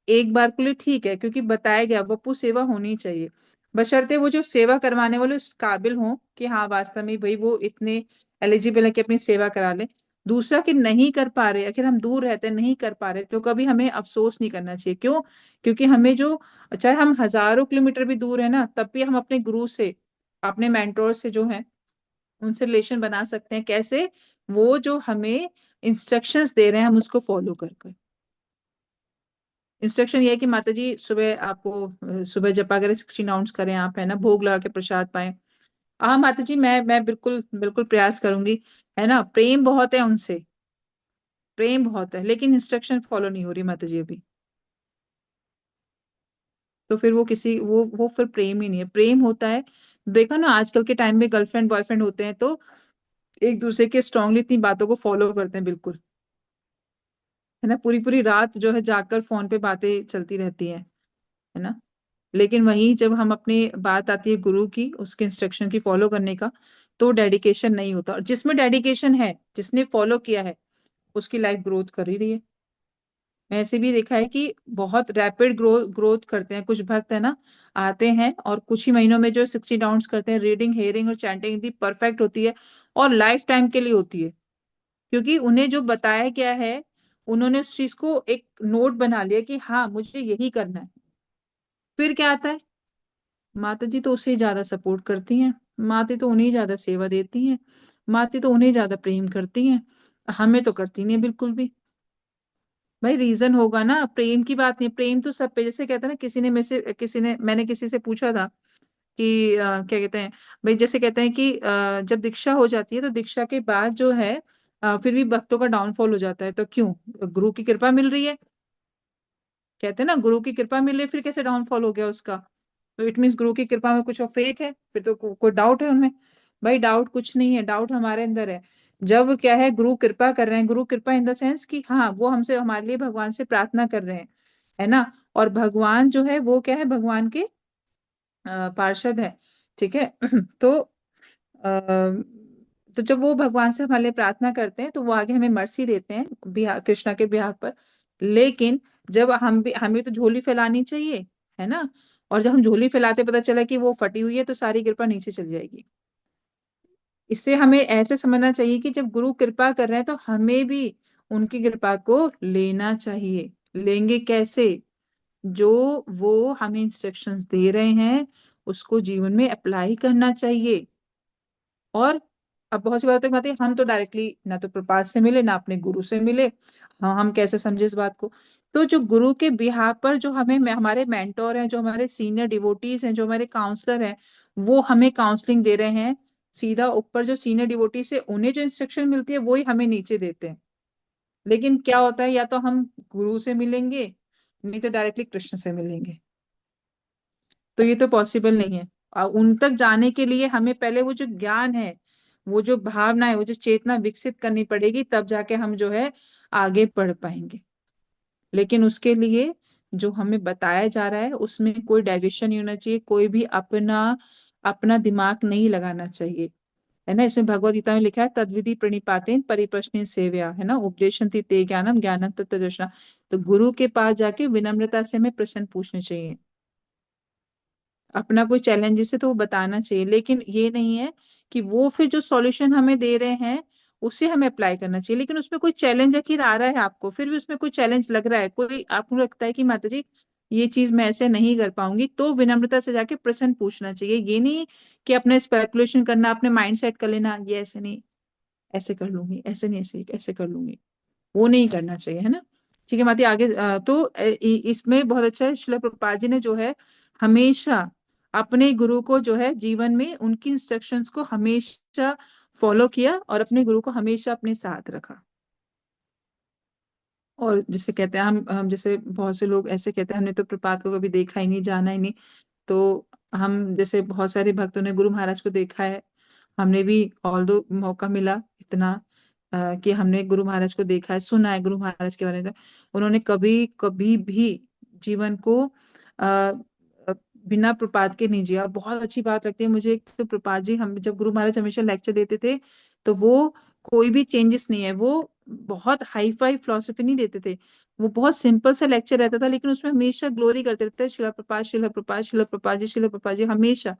एक बार के लिए ठीक है, क्योंकि बताया गया वपु सेवा होनी चाहिए, बशर्ते वो जो सेवा करवाने वाले उस काबिल हों कि हाँ वास्तव में भाई वो इतने एलिजिबल है कि अपनी सेवा करा ले। दूसरा कि नहीं कर पा रहे, अगर हम दूर रहते हैं नहीं कर पा रहे, तो कभी हमें अफसोस नहीं करना चाहिए। क्यों? क्योंकि हमें जो, चाहे हम हजारों किलोमीटर भी दूर है ना, तब भी हम अपने गुरु से, अपने मेंटोर से जो है उनसे रिलेशन बना सकते हैं। कैसे? वो जो हमें इंस्ट्रक्शंस दे रहे हैं हम उसको फॉलो कर कर। इंस्ट्रक्शन ये है कि माता जी सुबह आपको सुबह जपा करें, 16 राउंड्स करें आप, है ना, भोग लगा के प्रसाद पाए। हाँ माता जी मैं बिल्कुल बिल्कुल प्रयास करूंगी, है ना। प्रेम बहुत है उनसे, प्रेम बहुत है, लेकिन इंस्ट्रक्शन फॉलो नहीं हो रही माता जी अभी। तो फिर वो फिर प्रेम ही नहीं है। प्रेम होता है, देखो ना आजकल के टाइम में गर्लफ्रेंड बॉयफ्रेंड होते हैं तो एक दूसरे के स्ट्रांगली इतनी बातों को फॉलो करते हैं बिल्कुल, है ना। पूरी पूरी रात जो है जाकर फोन पे बातें चलती रहती है ना। लेकिन वहीं जब हम अपनी बात आती है गुरु की, उसके इंस्ट्रक्शन की फॉलो करने का, तो डेडिकेशन नहीं होता। और जिसमें डेडिकेशन है, जिसने फॉलो किया है, उसकी लाइफ ग्रोथ कर ही रही है। मैं ऐसे भी देखा है कि बहुत रैपिड ग्रोथ करते हैं कुछ भक्त, है ना। आते हैं और कुछ ही महीनों में जो 60 राउंड्स करते हैं, रीडिंग हेयरिंग और चैंटिंग इतनी परफेक्ट होती है और लाइफ टाइम के लिए होती है, क्योंकि उन्हें जो बताया गया है उन्होंने उस चीज को एक नोट बना लिया कि हाँ मुझे यही करना है। फिर क्या आता है? माता जी तो उसे ज्यादा सपोर्ट करती हैं, माता तो उन्हें ज्यादा सेवा देती हैं, माता तो उन्हें ज्यादा प्रेम करती हैं, हमें तो करती नहीं बिल्कुल भी। भाई रीजन होगा ना, प्रेम की बात नहीं, प्रेम तो सब पे, जैसे कहते हैं ना, मैंने किसी से पूछा था कि क्या कहते हैं, भाई जैसे कहते हैं कि जब दीक्षा हो जाती है तो दीक्षा के बाद जो है फिर भी भक्तों का डाउनफॉल हो जाता है, तो क्यों? गुरु की कृपा मिल रही है, कहते हैं ना गुरु की कृपा मिल रही है, फिर कैसे डाउनफॉल हो गया उसका? तो इट मीन्स गुरु की कृपा में कुछ और फेक है, फिर तो कोई डाउट है उनमें। भाई डाउट कुछ नहीं है, डाउट हमारे अंदर है। जब क्या है गुरु कृपा कर रहे हैं, गुरु कृपा इन द सेंस कि हाँ वो हमसे हमारे लिए भगवान से प्रार्थना कर रहे हैं, है ना। और भगवान जो है वो क्या है, भगवान के पार्षद है, ठीक है। तो तो जब वो भगवान से हमारे लिए प्रार्थना करते हैं तो वो आगे हमें मर्सी देते हैं कृष्णा के बिहाफ पर। लेकिन जब हमें तो झोली फैलानी चाहिए, है ना। और जब हम झोली फैलाते पता चला कि वो फटी हुई है तो सारी कृपा नीचे चली जाएगी। इससे हमें ऐसे समझना चाहिए कि जब गुरु कृपा कर रहे हैं तो हमें भी उनकी कृपा को लेना चाहिए। लेंगे कैसे? जो वो हमें इंस्ट्रक्शंस दे रहे हैं उसको जीवन में अप्लाई करना चाहिए। और अब बहुत सी बातें आती है, हम तो डायरेक्टली ना तो प्रपात से मिले ना अपने गुरु से मिले, हाँ हम कैसे समझे इस बात को? तो जो गुरु के बिहाफ पर जो हमारे मेंटोर हैं, जो हमारे सीनियर डिवोटीज हैं, जो हमारे काउंसलर हैं, वो हमें काउंसलिंग दे रहे हैं। सीधा ऊपर जो सीनियर डिवोटीज है उन्हें जो इंस्ट्रक्शन मिलती है वही हमें नीचे देते हैं। लेकिन क्या होता है, या तो हम गुरु से मिलेंगे, नहीं तो डायरेक्टली कृष्ण से मिलेंगे। तो ये तो पॉसिबल नहीं है। और उन तक जाने के लिए हमें पहले वो जो ज्ञान है, वो जो भावना है, वो जो चेतना विकसित करनी पड़ेगी, तब जाके हम जो है आगे बढ़ पाएंगे। लेकिन उसके लिए जो हमें बताया जा रहा है उसमें कोई डाइवर्शन नहीं होना चाहिए, कोई भी अपना अपना दिमाग नहीं लगाना चाहिए, है ना। इसमें भगवद गीता में लिखा है तद्विधि प्रणिपातेन परिप्रश्नेन सेव्या, है ना, उपदेशन्ति ते ज्ञानम ज्ञानम तत्तदर्शनम। तो गुरु के पास जाके विनम्रता से हमें प्रश्न पूछने चाहिए, अपना कोई चैलेंजेस है तो वो बताना चाहिए, लेकिन ये नहीं है कि वो फिर जो सॉल्यूशन हमें दे रहे हैं उसे हमें अप्लाई करना चाहिए। लेकिन उसमें कोई चैलेंज आखिर आ रहा है आपको, फिर भी उसमें कोई चैलेंज लग रहा है, कोई आपको लगता है कि माता जी ये चीज मैं ऐसे नहीं कर पाऊंगी, तो विनम्रता से जाके प्रश्न पूछना चाहिए। ये नहीं कि अपने स्पेकुलेशन करना, अपने माइंड सेट कर लेना, ये ऐसे नहीं ऐसे कर लूंगी, ऐसे नहीं ऐसे ऐसे कर लूंगी, वो नहीं करना चाहिए, है ना। ठीक है माती आगे। तो इसमें बहुत अच्छा है, श्रील प्रभुपाद जी ने जो है हमेशा अपने गुरु को जो है जीवन में उनकी इंस्ट्रक्शंस को हमेशा फॉलो किया और अपने गुरु को हमेशा अपने साथ रखा। और जैसे कहते हैं हम जैसे बहुत से लोग ऐसे कहते हैं हमने तो प्रपात को कभी देखा ही नहीं, जाना ही नहीं, तो हम जैसे बहुत सारे भक्तों ने गुरु महाराज को देखा है, हमने भी ऑल दो मौका मिला इतना कि हमने गुरु महाराज को देखा है, सुना है गुरु महाराज के बारे में, उन्होंने कभी कभी भी जीवन को आ, बिना प्रपात के नहीं जिया। और बहुत अच्छी बात लगती है मुझे, एक तो प्रपात जी हम जब गुरु महाराज हमेशा लेक्चर देते थे तो वो कोई भी चेंजेस नहीं है, वो बहुत हाई फाई फिलोसफी नहीं देते थे, वो बहुत सिंपल सा लेक्चर रहता था, लेकिन उसमें हमेशा ग्लोरी करते रहते थे, शिला प्रपात शिला प्रपात शिला प्रपात जी शिला प्रपात जी, हमेशा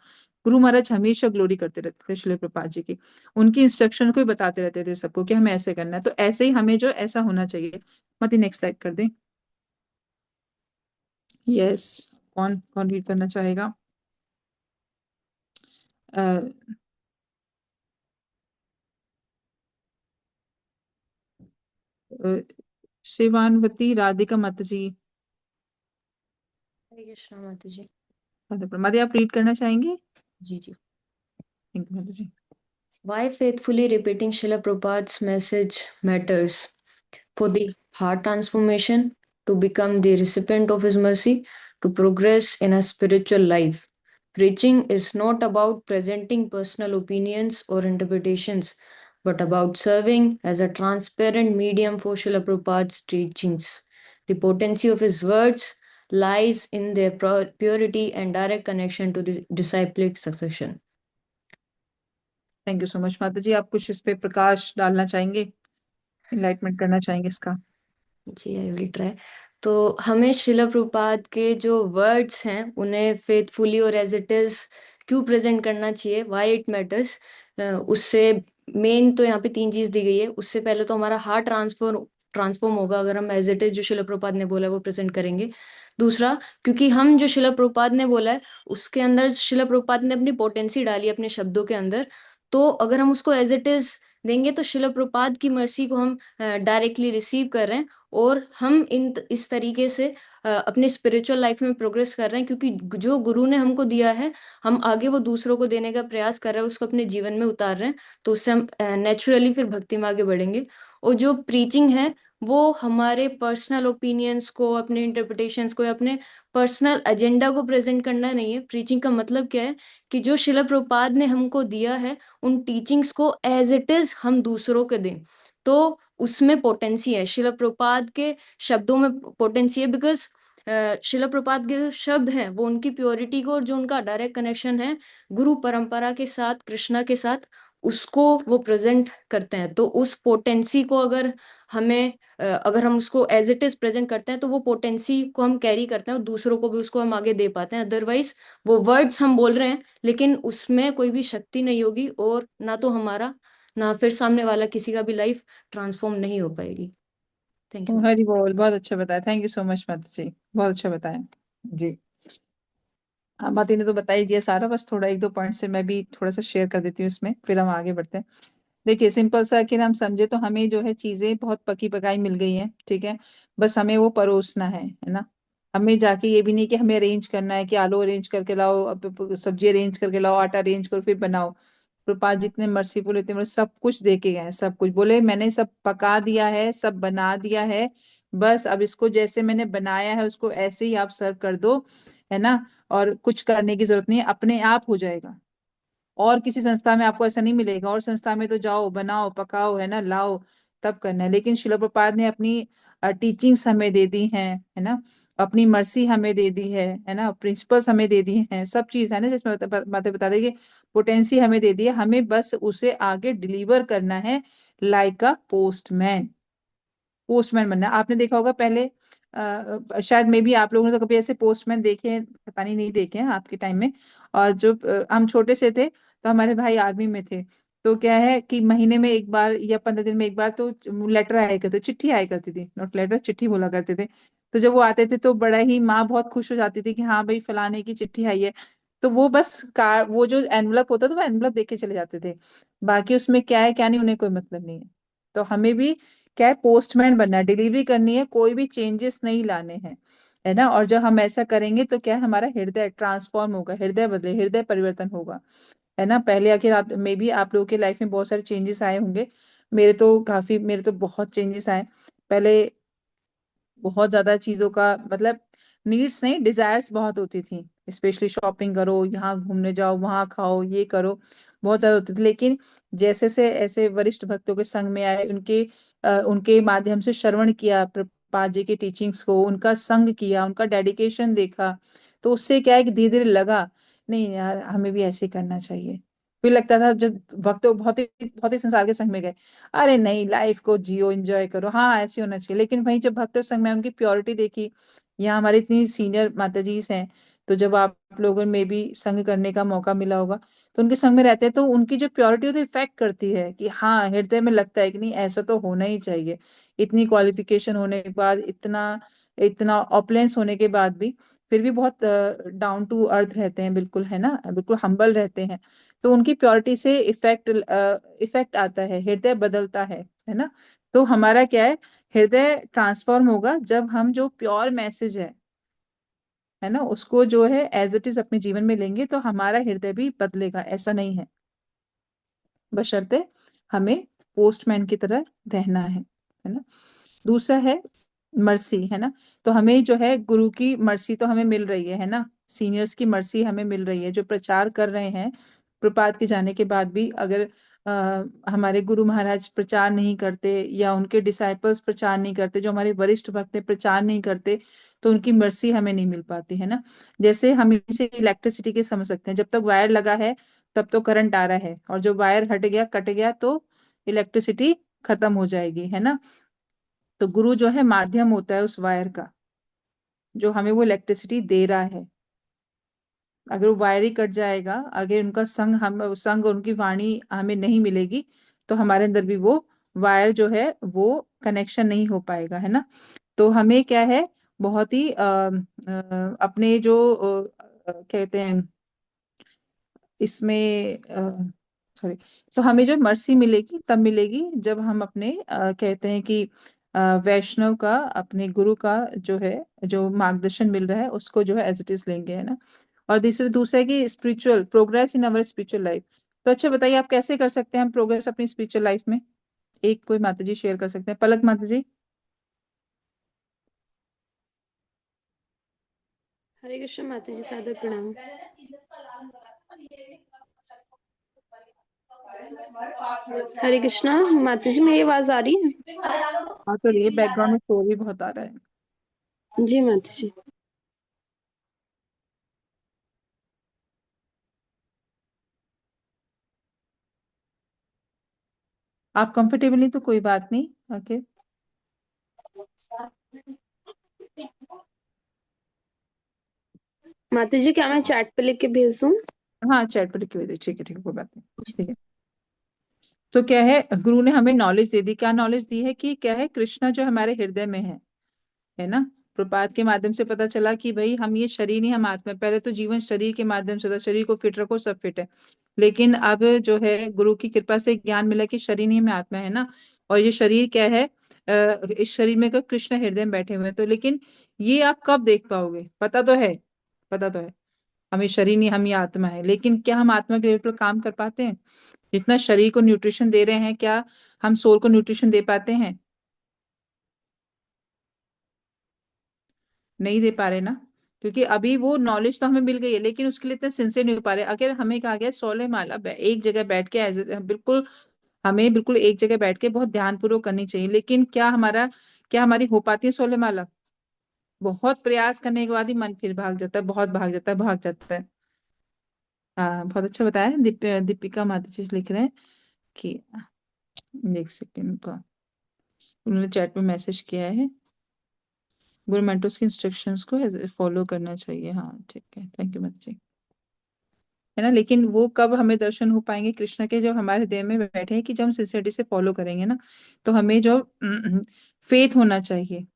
गुरु महाराज हमेशा ग्लोरी करते रहते थे शिला प्रपात जी की, उनकी इंस्ट्रक्शन को ही बताते रहते थे सबको कि हमें ऐसे करना है। तो ऐसे ही हमें जो ऐसा होना चाहिए। मत नेक्स्ट स्लाइड कर दें। यस, कौन कौन रीड करना चाहेगा? शिवानवती राधिका मत जी, हरे कृष्णा माता जी। मत आप रीड करना चाहेंगे? जी जी। थैंक यू माता जी। Why faithfully repeating Srila Prabhupada's message matters for the heart transformation, to become the recipient of his mercy, to progress in a spiritual life. Preaching is not about presenting personal opinions or interpretations, but about serving as a transparent medium for Srila Prabhupada's teachings. The potency of his words lies in their purity and direct connection to the disciplic succession. Thank you so much माता जी, आप कुछ इस पे प्रकाश डालना चाहेंगे, enlightenment करना चाहेंगे इसका? जी आई विल ट्राई। तो हमें शिला प्रभुपाद के जो वर्ड्स हैं उन्हें फेथफुली और एज इट इज क्यों प्रेजेंट करना चाहिए, व्हाई इट मैटर्स, उससे मेन तो यहाँ पे 3 चीज दी गई है। उससे पहले तो हमारा हार्ट ट्रांसफॉर्म होगा अगर हम एज इट इज जो शिला प्रभुपाद ने बोला है वो प्रेजेंट करेंगे। दूसरा, क्योंकि हम जो शिला प्रभुपाद ने बोला है उसके अंदर शिला प्रभुपाद ने अपनी पोटेंसी डाली अपने शब्दों के अंदर, तो अगर हम उसको एज इट इज देंगे तो शिला प्रभुपाद की मर्सी को हम डायरेक्टली रिसीव कर रहे हैं और हम इस तरीके से अपने स्पिरिचुअल लाइफ में प्रोग्रेस कर रहे हैं, क्योंकि जो गुरु ने हमको दिया है हम आगे वो दूसरों को देने का प्रयास कर रहे हैं, उसको अपने जीवन में उतार रहे हैं, तो उससे हम नेचुरली फिर भक्ति में आगे बढ़ेंगे। और जो प्रीचिंग है वो हमारे पर्सनल ओपिनियंस को, अपने इंटरप्रिटेशंस को या अपने पर्सनल एजेंडा को प्रेजेंट करना नहीं है। प्रीचिंग का मतलब क्या है कि जो शिला प्रभुपाद ने हमको दिया है उन टीचिंग्स को एज इट इज हम दूसरों को दें, तो उसमें पोटेंसी है। शिला प्रभुपाद के शब्दों में पोटेंसी है, बिकॉज शिला प्रभुपाद के जो शब्द हैं वो उनकी प्योरिटी को और जो उनका डायरेक्ट कनेक्शन है गुरु परंपरा के साथ, कृष्णा के साथ, उसको वो प्रेजेंट करते हैं। तो उस पोटेंसी को अगर हम उसको एज इट इज प्रेजेंट करते हैं तो वो पोटेंसी को हम कैरी करते हैं और दूसरों को भी उसको हम आगे दे पाते हैं। अदरवाइज वो वर्ड्स हम बोल रहे हैं लेकिन उसमें कोई भी शक्ति नहीं होगी और ना तो हमारा ना फिर सामने वाला किसी का भी लाइफ ट्रांसफॉर्म नहीं हो पाएगी। Thank you. हरी बोल, बहुत अच्छा बताया, थैंक यू सो मच माता जी, बहुत अच्छा बताया जी। हाँ माता ने तो बता ही दिया सारा, बस थोड़ा 1-2 पॉइंट से मैं भी थोड़ा सा शेयर कर देती हूँ इसमें, फिर हम आगे बढ़ते हैं। देखिए सिंपल सा कि हम समझे तो हमें जो है चीजें बहुत पकी पकाई मिल गई हैं, ठीक है, बस हमें वो परोसना है ना। हमें जाके ये भी नहीं कि हमें अरेंज करना है कि आलू अरेंज करके लाओ, सब्जी अरेंज करके लाओ, आटा अरेंज करो फिर बनाओ। प्रभुपाद जितने मर्सीफुल, इतने सब कुछ दे के गए हैं, सब कुछ बोले मैंने सब पका दिया है, सब बना दिया है, बस अब इसको जैसे मैंने बनाया है उसको ऐसे ही आप सर्व कर दो, है ना। और कुछ करने की जरूरत नहीं है, अपने आप हो जाएगा। और किसी संस्था में आपको ऐसा नहीं मिलेगा, और संस्था में तो जाओ बनाओ पकाओ, है ना, लाओ, तब करना है। लेकिन शिला प्रभुपाद ने अपनी टीचिंग्स हमें दे दी हैं, है ना, अपनी मर्सी हमें दे दी है ना, प्रिंसिपल्स हमें दे दिए हैं, सब चीज है ना, जिसमें बातें बता रही है, पोटेंसी हमें दे दी है, हमें बस उसे आगे डिलीवर करना है लाइक अ पोस्टमैन। पोस्टमैन बनना है। आपने देखा होगा पहले, शायद मे भी आप लोगों ने तो कभी ऐसे पोस्टमैन देखे, पता नहीं देखे हैं आपके टाइम में। और जो हम छोटे से थे तो हमारे भाई आर्मी में थे, तो क्या है कि महीने में एक बार या 15 दिन में एक बार तो लेटर आया करते, चिट्ठी आया करती थी, नोट लेटर, चिट्ठी बोला करते थे। तो जब वो आते थे तो बड़ा ही माँ बहुत खुश हो जाती थी कि हाँ भाई फलाने की चिट्ठी आई है। तो वो बस कार, वो जो एनवलप होता था वो एनवलप देके चले जाते थे, बाकी उसमें क्या है क्या नहीं उन्हें कोई मतलब नहीं है। तो हमें भी क्या है, पोस्टमैन बनना है, डिलीवरी करनी है, कोई भी चेंजेस नहीं लाने हैं, है ना। और जब हम ऐसा करेंगे तो क्या है, हमारा हृदय ट्रांसफॉर्म होगा, हृदय बदले, हृदय परिवर्तन होगा, है ना। पहले आखिर आप मे बी आप लोगों के लाइफ में बहुत सारे चेंजेस आए होंगे, मेरे तो बहुत चेंजेस आए। पहले बहुत ज्यादा चीजों का मतलब नीड्स नहीं, डिजायर्स बहुत होती थी, स्पेशली शॉपिंग करो, यहाँ घूमने जाओ, वहां खाओ, ये करो, बहुत ज्यादा होती थी। लेकिन जैसे से ऐसे वरिष्ठ भक्तों के संग में आए, उनके माध्यम से श्रवण किया प्रभुपाद जी की टीचिंग्स को, उनका संग किया, उनका डेडिकेशन देखा, तो उससे क्या है कि धीरे धीरे लगा नहीं यार हमें भी ऐसे करना चाहिए। फिर लगता था जब भक्तों बहुत ही संसार के संग में गए, अरे नहीं लाइफ को जियो, एंजॉय करो, हाँ ऐसे होना चाहिए। लेकिन वहीं जब भक्तों संग में उनकी प्योरिटी देखी, यहाँ हमारी इतनी सीनियर माता जी हैं, तो जब आप लोगों में भी संग करने का मौका मिला होगा, तो उनके संग में रहते हैं तो उनकी जो प्योरिटी होती है इफेक्ट करती है कि हाँ हृदय में लगता है कि नहीं ऐसा तो होना ही चाहिए। इतनी क्वालिफिकेशन होने के बाद, इतना इतना ऑपुलेंस होने के बाद भी फिर भी बहुत डाउन टू अर्थ रहते हैं, बिल्कुल, है ना, बिल्कुल हम्बल रहते हैं। तो उनकी प्योरिटी से इफेक्ट आता है, हृदय बदलता है ना। तो हमारा क्या है, हृदय ट्रांसफॉर्म होगा जब हम जो प्योर मैसेज है ना, उसको जो है एज इट इज अपने जीवन में लेंगे, तो हमारा हृदय भी बदलेगा, ऐसा नहीं है, बशर्ते हमें पोस्टमैन की तरह रहना है ना। दूसरा है मर्सी, है ना। तो हमें जो है गुरु की मर्सी तो हमें मिल रही है ना, सीनियर्स की मर्सी हमें मिल रही है, जो प्रचार कर रहे हैं प्रपात के जाने के बाद भी। अगर हमारे गुरु महाराज प्रचार नहीं करते या उनके डिसाइपल्स प्रचार नहीं करते, जो हमारे वरिष्ठ भक्त हैं प्रचार नहीं करते, तो उनकी मर्सी हमें नहीं मिल पाती, है ना। जैसे हम इसे इलेक्ट्रिसिटी के समझ सकते हैं, जब तक वायर लगा है तब तो करंट आ रहा है, और जो वायर हट गया, कट गया, तो इलेक्ट्रिसिटी खत्म हो जाएगी, है ना। तो गुरु जो है माध्यम होता है उस वायर का, जो हमें वो इलेक्ट्रिसिटी दे रहा है। अगर वो वायर ही कट जाएगा, अगर उनका संग और उनकी वाणी हमें नहीं मिलेगी, तो हमारे अंदर भी वो वायर जो है वो कनेक्शन नहीं हो पाएगा, है ना। तो हमें क्या है, बहुत ही अपने जो कहते हैं इसमें, सॉरी, तो हमें जो मर्सी मिलेगी तब मिलेगी जब हम अपने कहते हैं कि वैष्णव का, अपने गुरु का जो है, जो मार्गदर्शन मिल रहा है उसको जो है एज इट इज लेंगे, है ना। और दूसरा है कि spiritual progress in our spiritual life. तो अच्छा बताइए, आप कैसे कर सकते हैं हम प्रोग्रेस अपनी स्पिरिचुअल लाइफ में? एक कोई माता जी शेयर कर सकते हैं, पलक माता जी। हरे कृष्ण माता जी, सादर प्रणाम। हरे कृष्णा माता जी, मेरी आवाज आ रही है? हाँ, तो ये बैकग्राउंड में शोर भी बहुत आ रहा है। जी माता जी। आप कंफर्टेबल नहीं तो कोई बात नहीं, ओके। माता जी, क्या मैं चैट पे लिख के भेज दूं? हाँ चैट पर लिख के भेज दीजिए, ठीक है कोई बात नहीं, ठीक है। तो क्या है, गुरु ने हमें नॉलेज दे दी, क्या नॉलेज दी है कि क्या है, कृष्णा जो हमारे हृदय में है ना। प्रपात के माध्यम से पता चला कि भाई हम ये शरीर नहीं, हम आत्मा है। पहले तो जीवन शरीर के माध्यम से था, शरीर को फिट रखो सब फिट है। लेकिन अब जो है गुरु की कृपा से ज्ञान मिला कि शरीर नहीं, मैं आत्मा, है ना। और ये शरीर क्या है, इस शरीर में का कृष्ण हृदय में बैठे हुए हैं। तो लेकिन ये आप कब देख पाओगे, पता तो है, पता तो है हमें शरीर नहीं, हम ये आत्मा है, लेकिन क्या हम आत्मा के लेवल पर काम कर पाते हैं? जितना शरीर को न्यूट्रिशन दे रहे हैं, क्या हम सोल को न्यूट्रिशन दे पाते हैं? नहीं दे पा रहे ना, क्योंकि अभी वो नॉलेज तो हमें मिल गई है, लेकिन उसके लिए इतना सिंसियर नहीं हो पा रहे। अगर हमें कहा गया 16 माला एक जगह बैठ के बिल्कुल हमें बिल्कुल एक जगह बैठ के बहुत ध्यानपूर्वक करनी चाहिए। लेकिन क्या हमारी हो पाती है 16 माला? बहुत प्रयास करने के बाद ही मन फिर भाग जाता है, बहुत भाग जाता है। हाँ, बहुत अच्छा बताया। दीपिका माता जी लिख रहे हैं कि एक सेकेंड का, उन्होंने चैट में मैसेज किया है, गुरु मेंटर्स की इंस्ट्रक्शंस को फॉलो करना चाहिए। हाँ ठीक है, थैंक यू माता जी। है ना, लेकिन वो कब हमें दर्शन हो पाएंगे कृष्ण के? जब हमारे देह में बैठे हैं, कि जब हम सिंसियरिटी से फॉलो करेंगे ना, तो हमें जो फेथ होना चाहिए,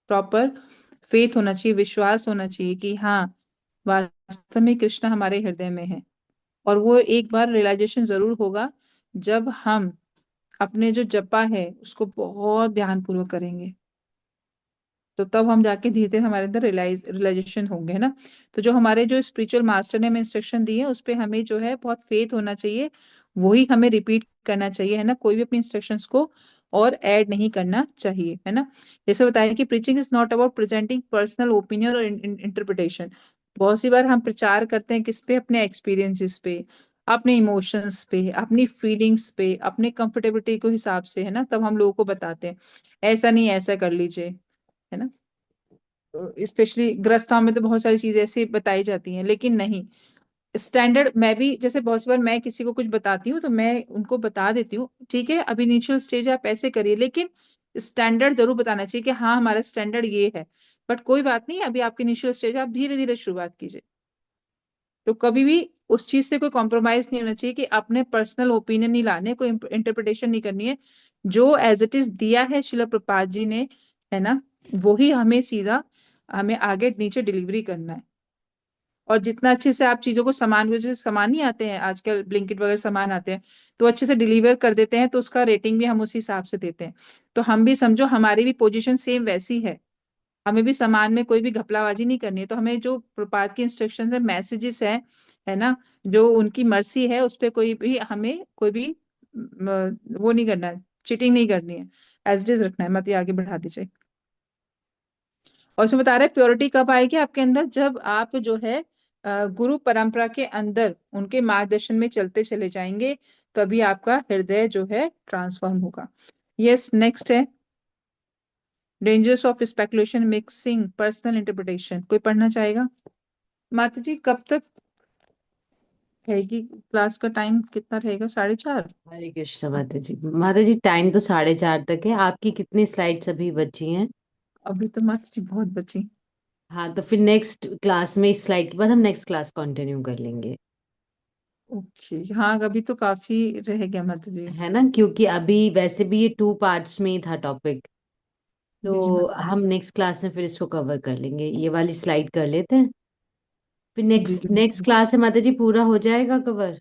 प्रॉपर फेथ होना चाहिए, विश्वास होना चाहिए कि हाँ, वास्तव में कृष्ण हमारे हृदय में है। और वो एक बार रियलाइजेशन जरूर होगा जब हम अपने जो जपा है उसको बहुत ध्यान पूर्वक करेंगे, तो तब हम जाके धीरे धीरे हमारे अंदर रियलाइजेशन होंगे, है ना। तो जो हमारे जो स्पिरिचुअल मास्टर ने हमें इंस्ट्रक्शन दी है, उस पे हमें जो है बहुत फेथ होना चाहिए, वही हमें रिपीट करना चाहिए, है ना। कोई भी अपनी इंस्ट्रक्शंस को और ऐड नहीं करना चाहिए, है ना। जैसे बताया कि preaching is not about presenting personal opinion और इंटरप्रिटेशन। बहुत सी बार हम प्रचार करते हैं किस पे? अपने एक्सपीरियंसेस पे, अपने इमोशंस पे, अपनी फीलिंग्स पे, अपने कंफर्टेबिलिटी के हिसाब से, है ना। तब हम लोगों को बताते हैं ऐसा नहीं, ऐसा कर लीजिए, है ना। स्पेशली ग्रस्ताओं में तो बहुत सारी चीजें ऐसी बताई जाती हैं, लेकिन नहीं, स्टैंडर्ड। मैं भी जैसे बहुत सी बार मैं किसी को कुछ बताती हूँ, तो मैं उनको बता देती हूँ, ठीक है अभी इनिशियल स्टेज है, आप ऐसे करिए, लेकिन स्टैंडर्ड जरूर बताना चाहिए कि हाँ हमारा स्टैंडर्ड ये है। बट कोई बात नहीं, अभी आपकी इनिशियल स्टेज है, आप धीरे धीरे शुरुआत कीजिए। तो कभी भी उस चीज से कोई कॉम्प्रोमाइज नहीं होना चाहिए कि अपने पर्सनल ओपिनियन नहीं लाने, कोई इंटरप्रिटेशन नहीं करनी है। जो एज इट इज दिया है शिला प्रपात जी ने, है ना, वही हमें सीधा हमें आगे नीचे डिलीवरी करना है। और जितना अच्छे से आप चीजों को सामान, जैसे सामान नहीं आते हैं आजकल, ब्लिंकिट वगैरह सामान आते हैं, तो अच्छे से डिलीवर कर देते हैं, तो उसका रेटिंग भी हम उसी हिसाब से देते हैं। तो हम भी समझो हमारी भी पोजीशन सेम वैसी है, हमें भी सामान में कोई भी घपलाबाजी नहीं करनी है। तो हमें जो प्रपात की इंस्ट्रक्शन है, मैसेजेस है ना, जो उनकी मर्सी है, उस पे कोई भी हमें कोई भी वो नहीं करना है, चीटिंग नहीं करनी है, एज इट इज रखना है, मत ये आगे बढ़ा दीजिए। और उसमें बता रहे हैं प्योरिटी कब आएगी आपके अंदर? जब आप जो है गुरु परंपरा के अंदर उनके मार्गदर्शन में चलते चले जाएंगे, तभी आपका हृदय जो है ट्रांसफॉर्म होगा। यस, नेक्स्ट है dangers of speculation mixing personal interpretation. कोई पढ़ना चाहेगा? माता जी कब तक रहेगी क्लास का? टाइम कितना रहेगा? 4:30? हरे कृष्ण माता जी। माता जी टाइम तो 4:30 तक है। आपकी कितनी स्लाइड्स अभी बची हैं? अभी तो माता जी बहुत बची। हाँ, तो फिर नेक्स्ट क्लास में इस स्लाइड के बाद हम नेक्स्ट क्लास कंटिन्यू कर लेंगे, ओके, हाँ अभी तो काफी रह गया माता जी। है ना, क्योंकि अभी वैसे भी ये 2 पार्ट्स में ही था टॉपिक। जी जी तो माता हम नेक्स्ट क्लास में फिर इसको कवर कर लेंगे, ये वाली स्लाइड कर लेते हैं, फिर जी नेक्स्ट जी। नेक्स्ट क्लास है माता जी पूरा हो जाएगा कवर।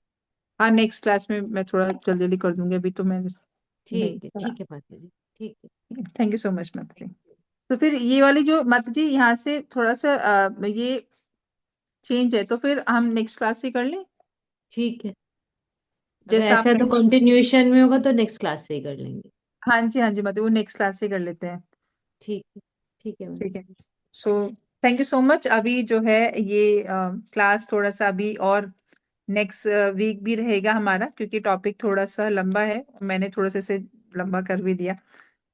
हाँ नेक्स्ट क्लास में मैं थोड़ा जल्दी जल्दी कर दूंगी, अभी तो मैं नहीं करा। ठीक है माता जी, ठीक है। थैंक यू सो मच माता जी। तो फिर ये वाली जो माता जी यहाँ से थोड़ा सा ये चेंज है, तो फिर हम नेक्स्ट क्लास से कर लें, ठीक है, अगर जैसा ऐसा है आपने। तो कंटिन्यूएशन में होगा तो नेक्स्ट क्लास से ही कर लेंगे। हाँ जी माता जी, वो नेक्स्ट क्लास से कर लेते हैं। ठीक है, ठीक है ठीक मैम। है। So thank you so much. अभी जो है ये क्लास थोड़ा सा अभी और नेक्स्ट वीक भी रहेगा हमारा, क्योंकि टॉपिक थोड़ा सा लंबा है, मैंने थोड़ा सा इसे लंबा कर भी दिया।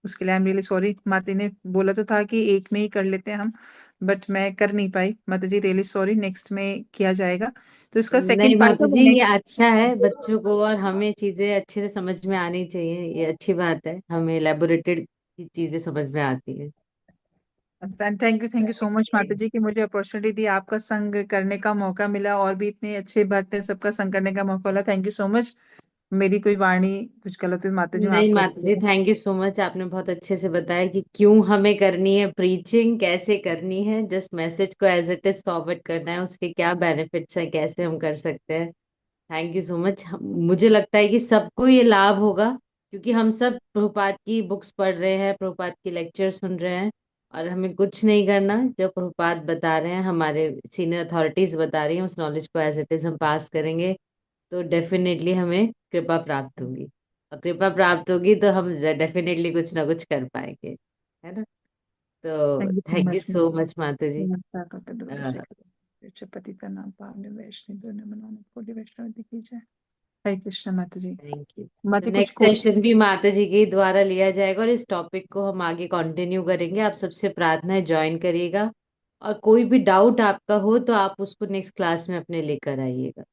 उसके लिए आई एम रियली सॉरी। माता ने बोला तो था कि एक में ही कर लेते हैं हम, बट मैं कर नहीं पाई। माता जी रियली सॉरी, नेक्स्ट में किया जाएगा। तो इसका नहीं सेकंड पार्ट माता है वो जी, ये नेक्स्ट। अच्छा है, बच्चों को और हमें चीजें अच्छे से समझ में आनी चाहिए, ये अच्छी बात है, हमें एलेबोरेटेड चीजें समझ में आती हैं। थैंक यू सो मच माता इसलिए जी कि मुझे अपॉर्चुनिटी दी, आपका संग करने का मौका मिला, और भी इतने अच्छे भक्त हैं, सबका संग करने का मौका मिला। Thank you so much. मेरी कोई वाणी कुछ गलत हुई माता जी, माफ नहीं कर माता जी, दीजिएगा। थैंक यू सो मच, आपने बहुत अच्छे से बताया कि क्यों हमें करनी है प्रीचिंग, कैसे करनी है, जस्ट मैसेज को एज इट इज फॉरवर्ड करना है, उसके क्या बेनिफिट्स है, कैसे हम कर सकते हैं। Thank you so much. मुझे लगता है कि सबको ये लाभ होगा, क्योंकि हम सब प्रभुपाद की बुक्स पढ़ रहे हैं, प्रभुपाद की लेक्चर सुन रहे हैं, और हमें कुछ नहीं करना, जो प्रभुपाद बता रहे हैं, हमारे सीनियर अथॉरिटीज बता रही हैं, उस नॉलेज को एज इट इज हम पास करेंगे, तो डेफिनेटली हमें कृपा प्राप्त होगी, और कृपा प्राप्त होगी तो हम डेफिनेटली कुछ ना कुछ कर पाएंगे, है ना। तो thank you so thank you much. So much माता जी। नमस्कार करते दूर से पति का नाम पावने वैष्णव दोनों मनाने, पूरी वैष्णव की जय। हरे कृष्ण माता जी। Thank you. माता कुछ नेक्स्ट सेशन भी माता जी के द्वारा लिया जाएगा और इस टॉपिक को हम आगे कंटिन्यू करेंगे। आप सबसे प्रार्थना है ज्वाइन करिएगा और कोई भी डाउट आपका हो तो आप उसको नेक्स्ट क्लास में अपने लेकर आइएगा।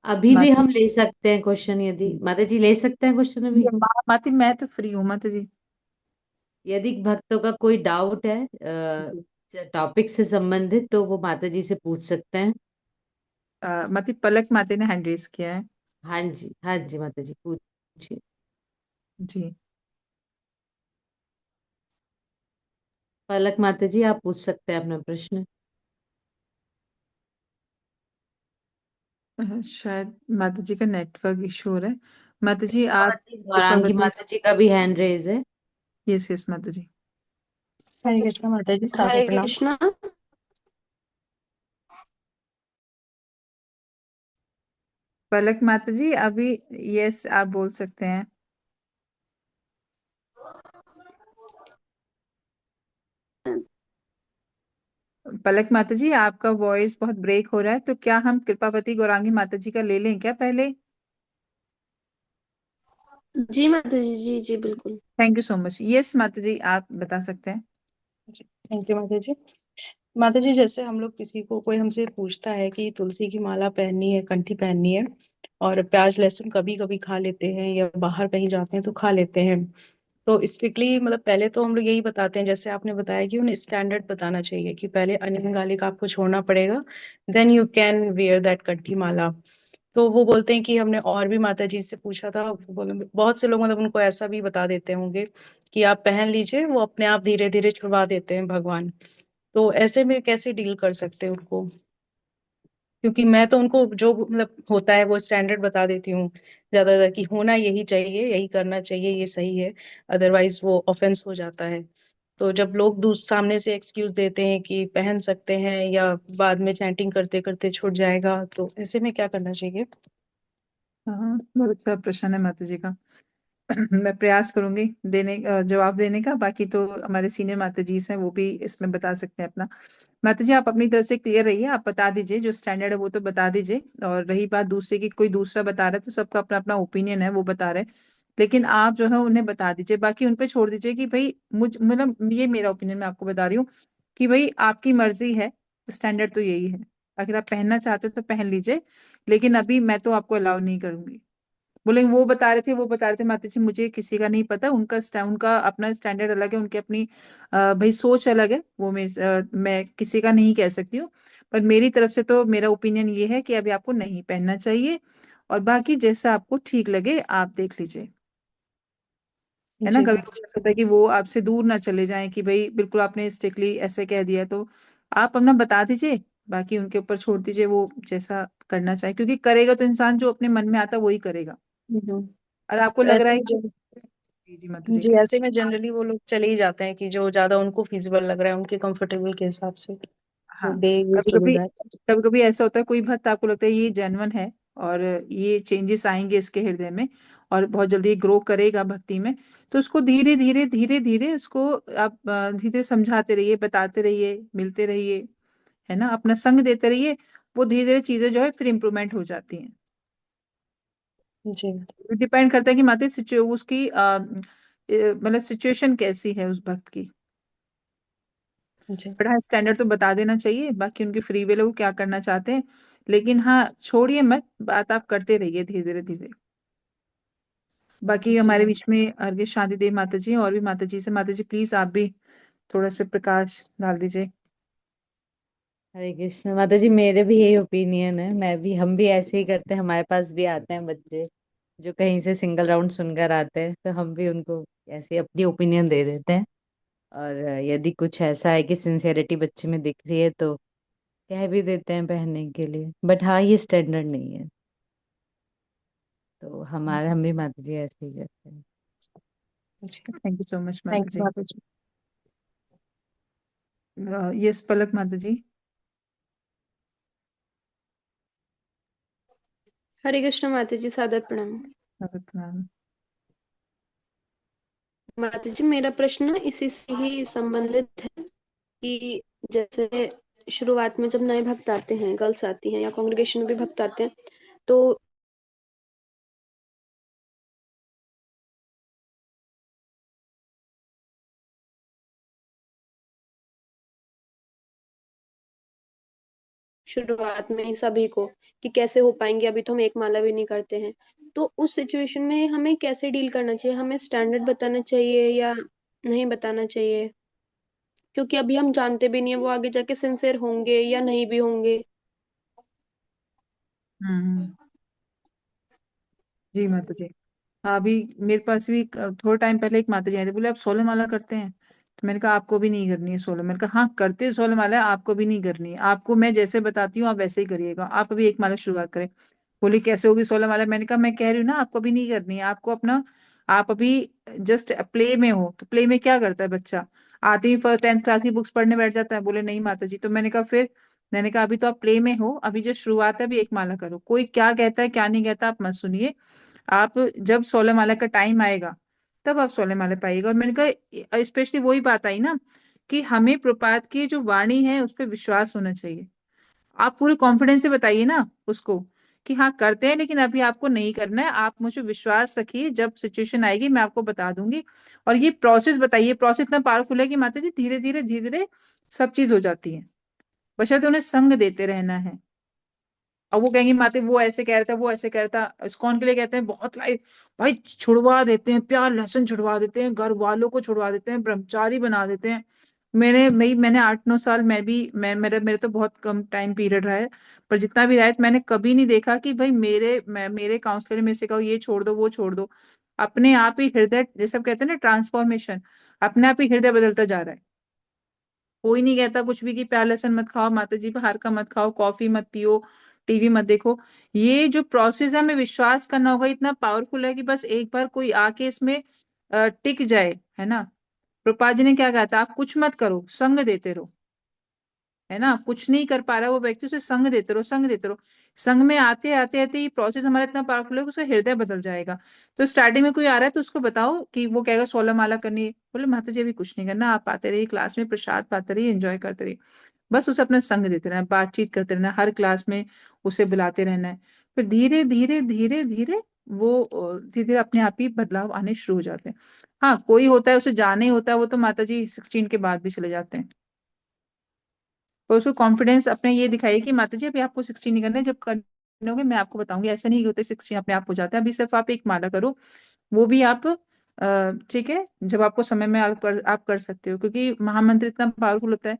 अभी भी माता हम ले सकते हैं क्वेश्चन, यदि माता जी ले सकते हैं क्वेश्चन अभी। माता मैं तो फ्री हूँ माता जी। यदि भक्तों का कोई डाउट है टॉपिक से संबंधित तो वो माता जी से पूछ सकते हैं। माता पलक माता ने हैंड रेस किया है। हाँ जी, हाँ जी माता जी पूछिए। जी पलक माता जी आप पूछ सकते हैं अपना प्रश्न। शायद माता जी का नेटवर्क इशू हो रहा है। माता जी आप कृपा गौरांगी बताइए। माता जी का भी हैंड रेज है। यस यस माता जी। हरे कृष्ण माता जी, सादर हरे प्रणाम। कृष्णा। पलक माता जी अभी यस आप बोल सकते हैं। पलक माता जी आपका वॉइस बहुत ब्रेक हो रहा है, तो क्या हम कृपावती गौरांगी माता जी का ले लें क्या पहले? जी माता जी, जी जी बिल्कुल। Thank you so much. Yes माता जी आप बता सकते हैं। थैंक यू माता जी। माता जी, जैसे हम लोग किसी को कोई हमसे पूछता है कि तुलसी की माला पहननी है, कंठी पहननी है, और प्याज लहसुन कभी कभी खा लेते हैं या बाहर कहीं जाते हैं तो खा लेते हैं, तो स्ट्रिक्टली मतलब पहले तो हम लोग यही बताते हैं, जैसे आपने बताया कि उन्हें स्टैंडर्ड बताना चाहिए कि पहले अनियंगालिक आपको छोड़ना पड़ेगा, then you can wear that kanthi mala. तो वो बोलते हैं कि हमने और भी माता जी से पूछा था, वो बोले बहुत से लोग मतलब उनको ऐसा भी बता देते होंगे कि आप पहन लीजिए, वो अपने आप धीरे धीरे छुड़वा देते हैं भगवान। तो ऐसे में कैसे डील कर सकते हैं उनको? क्योंकि मैं तो उनको जो मतलब होता है वो स्टैंडर्ड बता देती हूँ ज्यादातर कि होना यही चाहिए, यही करना चाहिए, ये सही है, अदरवाइज वो ऑफेंस हो जाता है। तो जब लोग सामने से एक्सक्यूज देते हैं कि पहन सकते हैं या बाद में चैंटिंग करते करते छूट जाएगा, तो ऐसे में क्या करना चाहिए? हाँ बहुत अच्छा प्रश्न है माता जी का। मैं प्रयास करूंगी देने जवाब देने का। बाकी तो हमारे सीनियर माता जी हैं, वो भी इसमें बता सकते हैं अपना। माता जी आप अपनी तरफ से क्लियर रहिए, आप बता दीजिए जो स्टैंडर्ड है वो तो बता दीजिए। और रही बात दूसरे की, कोई दूसरा बता रहा है तो सबका अपना अपना ओपिनियन है, वो बता रहे हैं, लेकिन आप जो है उन्हें बता दीजिए, बाकी उन पे छोड़ दीजिए कि भाई मुझ मतलब ये मेरा ओपिनियन मैं आपको बता रही हूँ कि भाई आपकी मर्जी है, स्टैंडर्ड तो यही है। अगर आप पहनना चाहते हो तो पहन लीजिए, लेकिन अभी मैं तो आपको अलाउ नहीं करूंगी। बोले वो बता रहे थे, वो बता रहे थे माता जी मुझे किसी का नहीं पता, उनका अपना स्टैंडर्ड अलग है, उनकी अपनी भाई सोच अलग है, वो मैं किसी का नहीं कह सकती हूँ। पर मेरी तरफ से तो मेरा ओपिनियन ये है कि अभी आपको नहीं पहनना चाहिए, और बाकी जैसा आपको ठीक लगे आप देख लीजिए। है ना, जी। कभी कभी ऐसा होता है कि वो आपसे दूर ना चले जाएं कि भाई बिल्कुल आपने स्ट्रिक्टली ऐसे कह दिया, तो आप अपना बता दीजिए, बाकी उनके ऊपर छोड़ दीजिए, वो जैसा करना चाहे, क्योंकि करेगा तो इंसान जो अपने मन में आता है वही करेगा। हम्म। और आपको तो लग रहा ऐसे है में कि जी जी माता जी। जी, ऐसे में जनरली वो लोग चले ही जाते हैं कि जो ज्यादा उनको फिजिबल लग रहा है उनके कंफर्टेबल के हिसाब से, तो हाँ दे यूज कभी टू डू कभी दैट। कभी कभी ऐसा होता है, कोई भक्त आपको लगता है ये जेन्युइन है और ये चेंजेस आएंगे इसके हृदय में और बहुत जल्दी ग्रो करेगा भक्ति में, तो उसको धीरे धीरे धीरे धीरे उसको आप धीरे समझाते रहिए, बताते रहिए, मिलते रहिए, है ना, अपना संग देते रहिए, वो धीरे धीरे चीजें जो है फिर इम्प्रूवमेंट हो जाती हैं। जी। डिपेंड करता है कि माता उसकी मतलब सिचुएशन कैसी है उस भक्त की। जी। बड़ा स्टैंडर्ड तो बता देना चाहिए, बाकी उनकी फ्री विल है वो क्या करना चाहते हैं, लेकिन हाँ छोड़िए मत, बात आप करते रहिए धीरे धीरे धीरे। बाकी जी। हमारे बीच में अर्घ्य शांति देव माता जी हैं, और भी माता जी से, माता जी प्लीज आप भी थोड़ा इस पे प्रकाश डाल दीजिए। हरे कृष्ण माता जी, मेरे भी यही ओपिनियन है, मैं भी हम भी ऐसे ही करते हैं। हमारे पास भी आते हैं बच्चे जो कहीं से सिंगल राउंड सुनकर आते हैं, तो हम भी उनको ऐसे अपनी ओपिनियन दे देते हैं। और यदि कुछ ऐसा है कि सिंसियरिटी बच्चे में दिख रही है तो कह भी देते हैं पहनने के लिए, बट हाँ ये स्टैंडर्ड नहीं है। तो हम भी माता जी ऐसे ही करते हैं। जी। Thank you so much thank माता यू जी। माता जी। यस पलक माता जी। हरे कृष्ण माता जी, सादर प्रणाम। प्रणाम। माता जी, मेरा प्रश्न इसी से ही संबंधित है कि जैसे शुरुआत में जब नए भक्त आते हैं, गर्ल्स आती हैं या कांग्रेगेशन में भी भक्त आते हैं, तो शुरुआत में ही सभी को कि कैसे हो पाएंगे, अभी तो हम एक माला भी नहीं करते हैं। तो उस सिचुएशन में हमें कैसे डील करना चाहिए? हमें स्टैंडर्ड बताना चाहिए या नहीं बताना चाहिए? क्योंकि अभी हम जानते भी नहीं है वो आगे जाके सिंसियर होंगे या नहीं भी होंगे। हम्म। जी माता जी। अभी मेरे पास भी थोड़ा टाइम पहले एक माता जी आए थे, बोले आप 16 माला करते हैं? तो मैंने कहा आपको भी नहीं करनी है 16। मैंने कहा हाँ करते 16 माला है, आपको भी नहीं करनी है, आपको मैं जैसे बताती हूँ आप वैसे ही करिएगा, आप अभी एक माला शुरुआत करें। बोली कैसे होगी 16 माला? मैंने कहा मैं कह रही हूँ ना आपको भी नहीं करनी है, आपको अपना, आप अभी जस्ट प्ले में हो, तो प्ले में क्या करता है बच्चा, आते ही फर्स्ट 10th क्लास की बुक्स पढ़ने बैठ जाता है। बोले नहीं माता जी। तो मैंने कहा फिर, मैंने कहा अभी तो आप प्ले में हो, अभी जो शुरुआत है अभी एक माला करो, कोई क्या कहता है क्या नहीं कहता आप मत सुनिए, आप जब 16 माला का टाइम आएगा तब आप 16 माला पाइएगा। और मैंने कहा स्पेशली वही बात आई ना कि हमें प्रपात की जो वाणी है उस पर विश्वास होना चाहिए। आप पूरे कॉन्फिडेंस से बताइए ना उसको कि हाँ करते हैं लेकिन अभी आपको नहीं करना है, आप मुझे विश्वास रखिए, जब सिचुएशन आएगी मैं आपको बता दूंगी। और ये प्रोसेस बताइए, प्रोसेस इतना पावरफुल है कि माता जी धीरे धीरे धीरे धीरे सब चीज हो जाती है, बशर्ते उन्हें संग देते रहना है। अब वो कहेंगी माते वो ऐसे कह रहा था वो ऐसे कह रहा था, इस्कॉन के लिए कहते हैं बहुत लाइफ भाई छुड़वा देते हैं, प्यार लहसुन छुड़वा देते हैं, घर वालों को छुड़वा देते हैं, ब्रह्मचारी बना देते हैं। मैंने 8-9 साल, मेरे मेरे तो बहुत कम टाइम पीरियड रहा है, पर जितना भी रहा है मैंने कभी नहीं देखा कि भाई मेरे काउंसलर में से कहो ये छोड़ दो वो छोड़ दो। अपने आप ही हृदय, जैसे आप कहते हैं ना ट्रांसफॉर्मेशन, अपने आप ही हृदय बदलता जा रहा है। कोई नहीं कहता कुछ भी कि प्याज लहसुन मत खाओ, माता जी बाहर का मत खाओ, कॉफी मत पियो, टीवी मत देखो। ये जो प्रोसेस है हमें विश्वास करना होगा, इतना पावरफुल है कि बस एक बार कोई आके इसमें टिक जाए, है ना। प्रभुपाद जी ने क्या कहा था, आप कुछ मत करो, संग देते रहो, है ना। कुछ नहीं कर पा रहा वो व्यक्ति, उसे संग देते रहो, संग देते रहो। संग में आते आते आते ये प्रोसेस हमारा इतना पावरफुल है कि उसका हृदय बदल जाएगा। तो स्टार्टिंग में कोई आ रहा है तो उसको बताओ कि वो कहेगा 16 माला करनी है, बोले माता जी अभी कुछ नहीं करना, आप आते रहिए क्लास में, प्रसाद पाते रहिए, एंजॉय करते रहिए। बस उसे अपना संग देते रहना, बातचीत करते रहना, हर क्लास में उसे बुलाते रहना है। फिर धीरे धीरे धीरे धीरे वो धीरे धीरे अपने आप ही बदलाव आने शुरू हो जाते हैं। हाँ कोई होता है उसे जाना ही होता है, वो तो माता जी 16 के बाद भी चले जाते हैं। और उसको कॉन्फिडेंस अपने ये दिखाइए कि माता जी अभी आपको 16 नहीं करना है, जब करने होगे मैं आपको बताऊंगी, ऐसा नहीं होते 16 अपने आप हो जाता है, अभी सिर्फ आप एक माला करो। वो भी आप ठीक है जब आपको समय में आप कर सकते हो, क्योंकि महामंत्र इतना पावरफुल होता है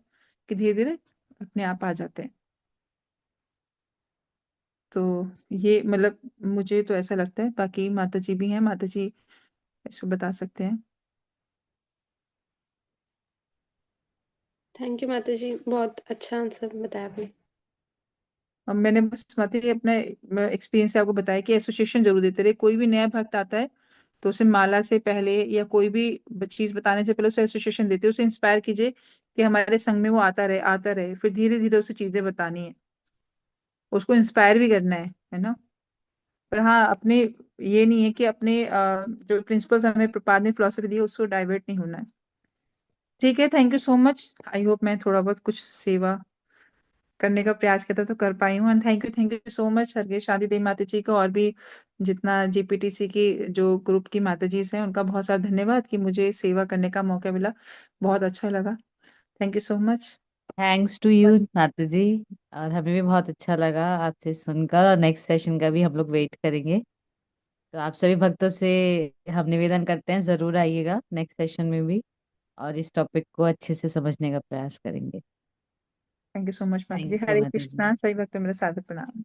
कि धीरे धीरे अपने आप आ जाते हैं। तो ये मतलब मुझे तो ऐसा लगता है, बाकी माता जी भी हैं, माता जी इसको बता सकते हैं। थैंक यू माता जी, बहुत अच्छा आंसर बताया आपने। अब मैंने बस माता जी अपने एक्सपीरियंस से आपको बताया कि एसोसिएशन जरूर देते रहे, कोई भी नया भक्त आता है तो उसे माला से पहले या कोई भी चीज बताने से पहले उसे एसोसिएशन देते, उसे इंस्पायर कीजिए कि हमारे संग में वो आता रहे, फिर धीरे धीरे उसे चीजें बतानी है, उसको इंस्पायर भी करना है ना। पर हाँ अपने, ये नहीं है कि अपने जो प्रिंसिपल्स हमें प्रपाद ने फिलोसफी दी है उसको डाइवर्ट नहीं होना है। ठीक है, thank you so much. I hope मैं थोड़ा बहुत कुछ सेवा करने का प्रयास किया था तो कर पाई हूँ। And thank you so much हरगे शादी देवी माता जी को, और भी जितना जीपीटीसी की जो ग्रुप की माता जी हैं उनका बहुत सारा धन्यवाद कि मुझे सेवा करने का मौका मिला, बहुत अच्छा लगा। Thank you so much. Thanks to you माता जी, और हमें भी बहुत अच्छा लगा आपसे सुनकर, और नेक्स्ट सेशन का भी हम लोग वेट करेंगे। तो आप सभी भक्तों से हम निवेदन करते हैं जरूर आइएगा नेक्स्ट सेशन में भी, और इस टॉपिक को अच्छे से समझने का प्रयास करेंगे। थैंक यू सो मच माता थैंक जी। यू हरे माता जी। कृष्णा, सही वक्त पे मेरा सादर प्रणाम।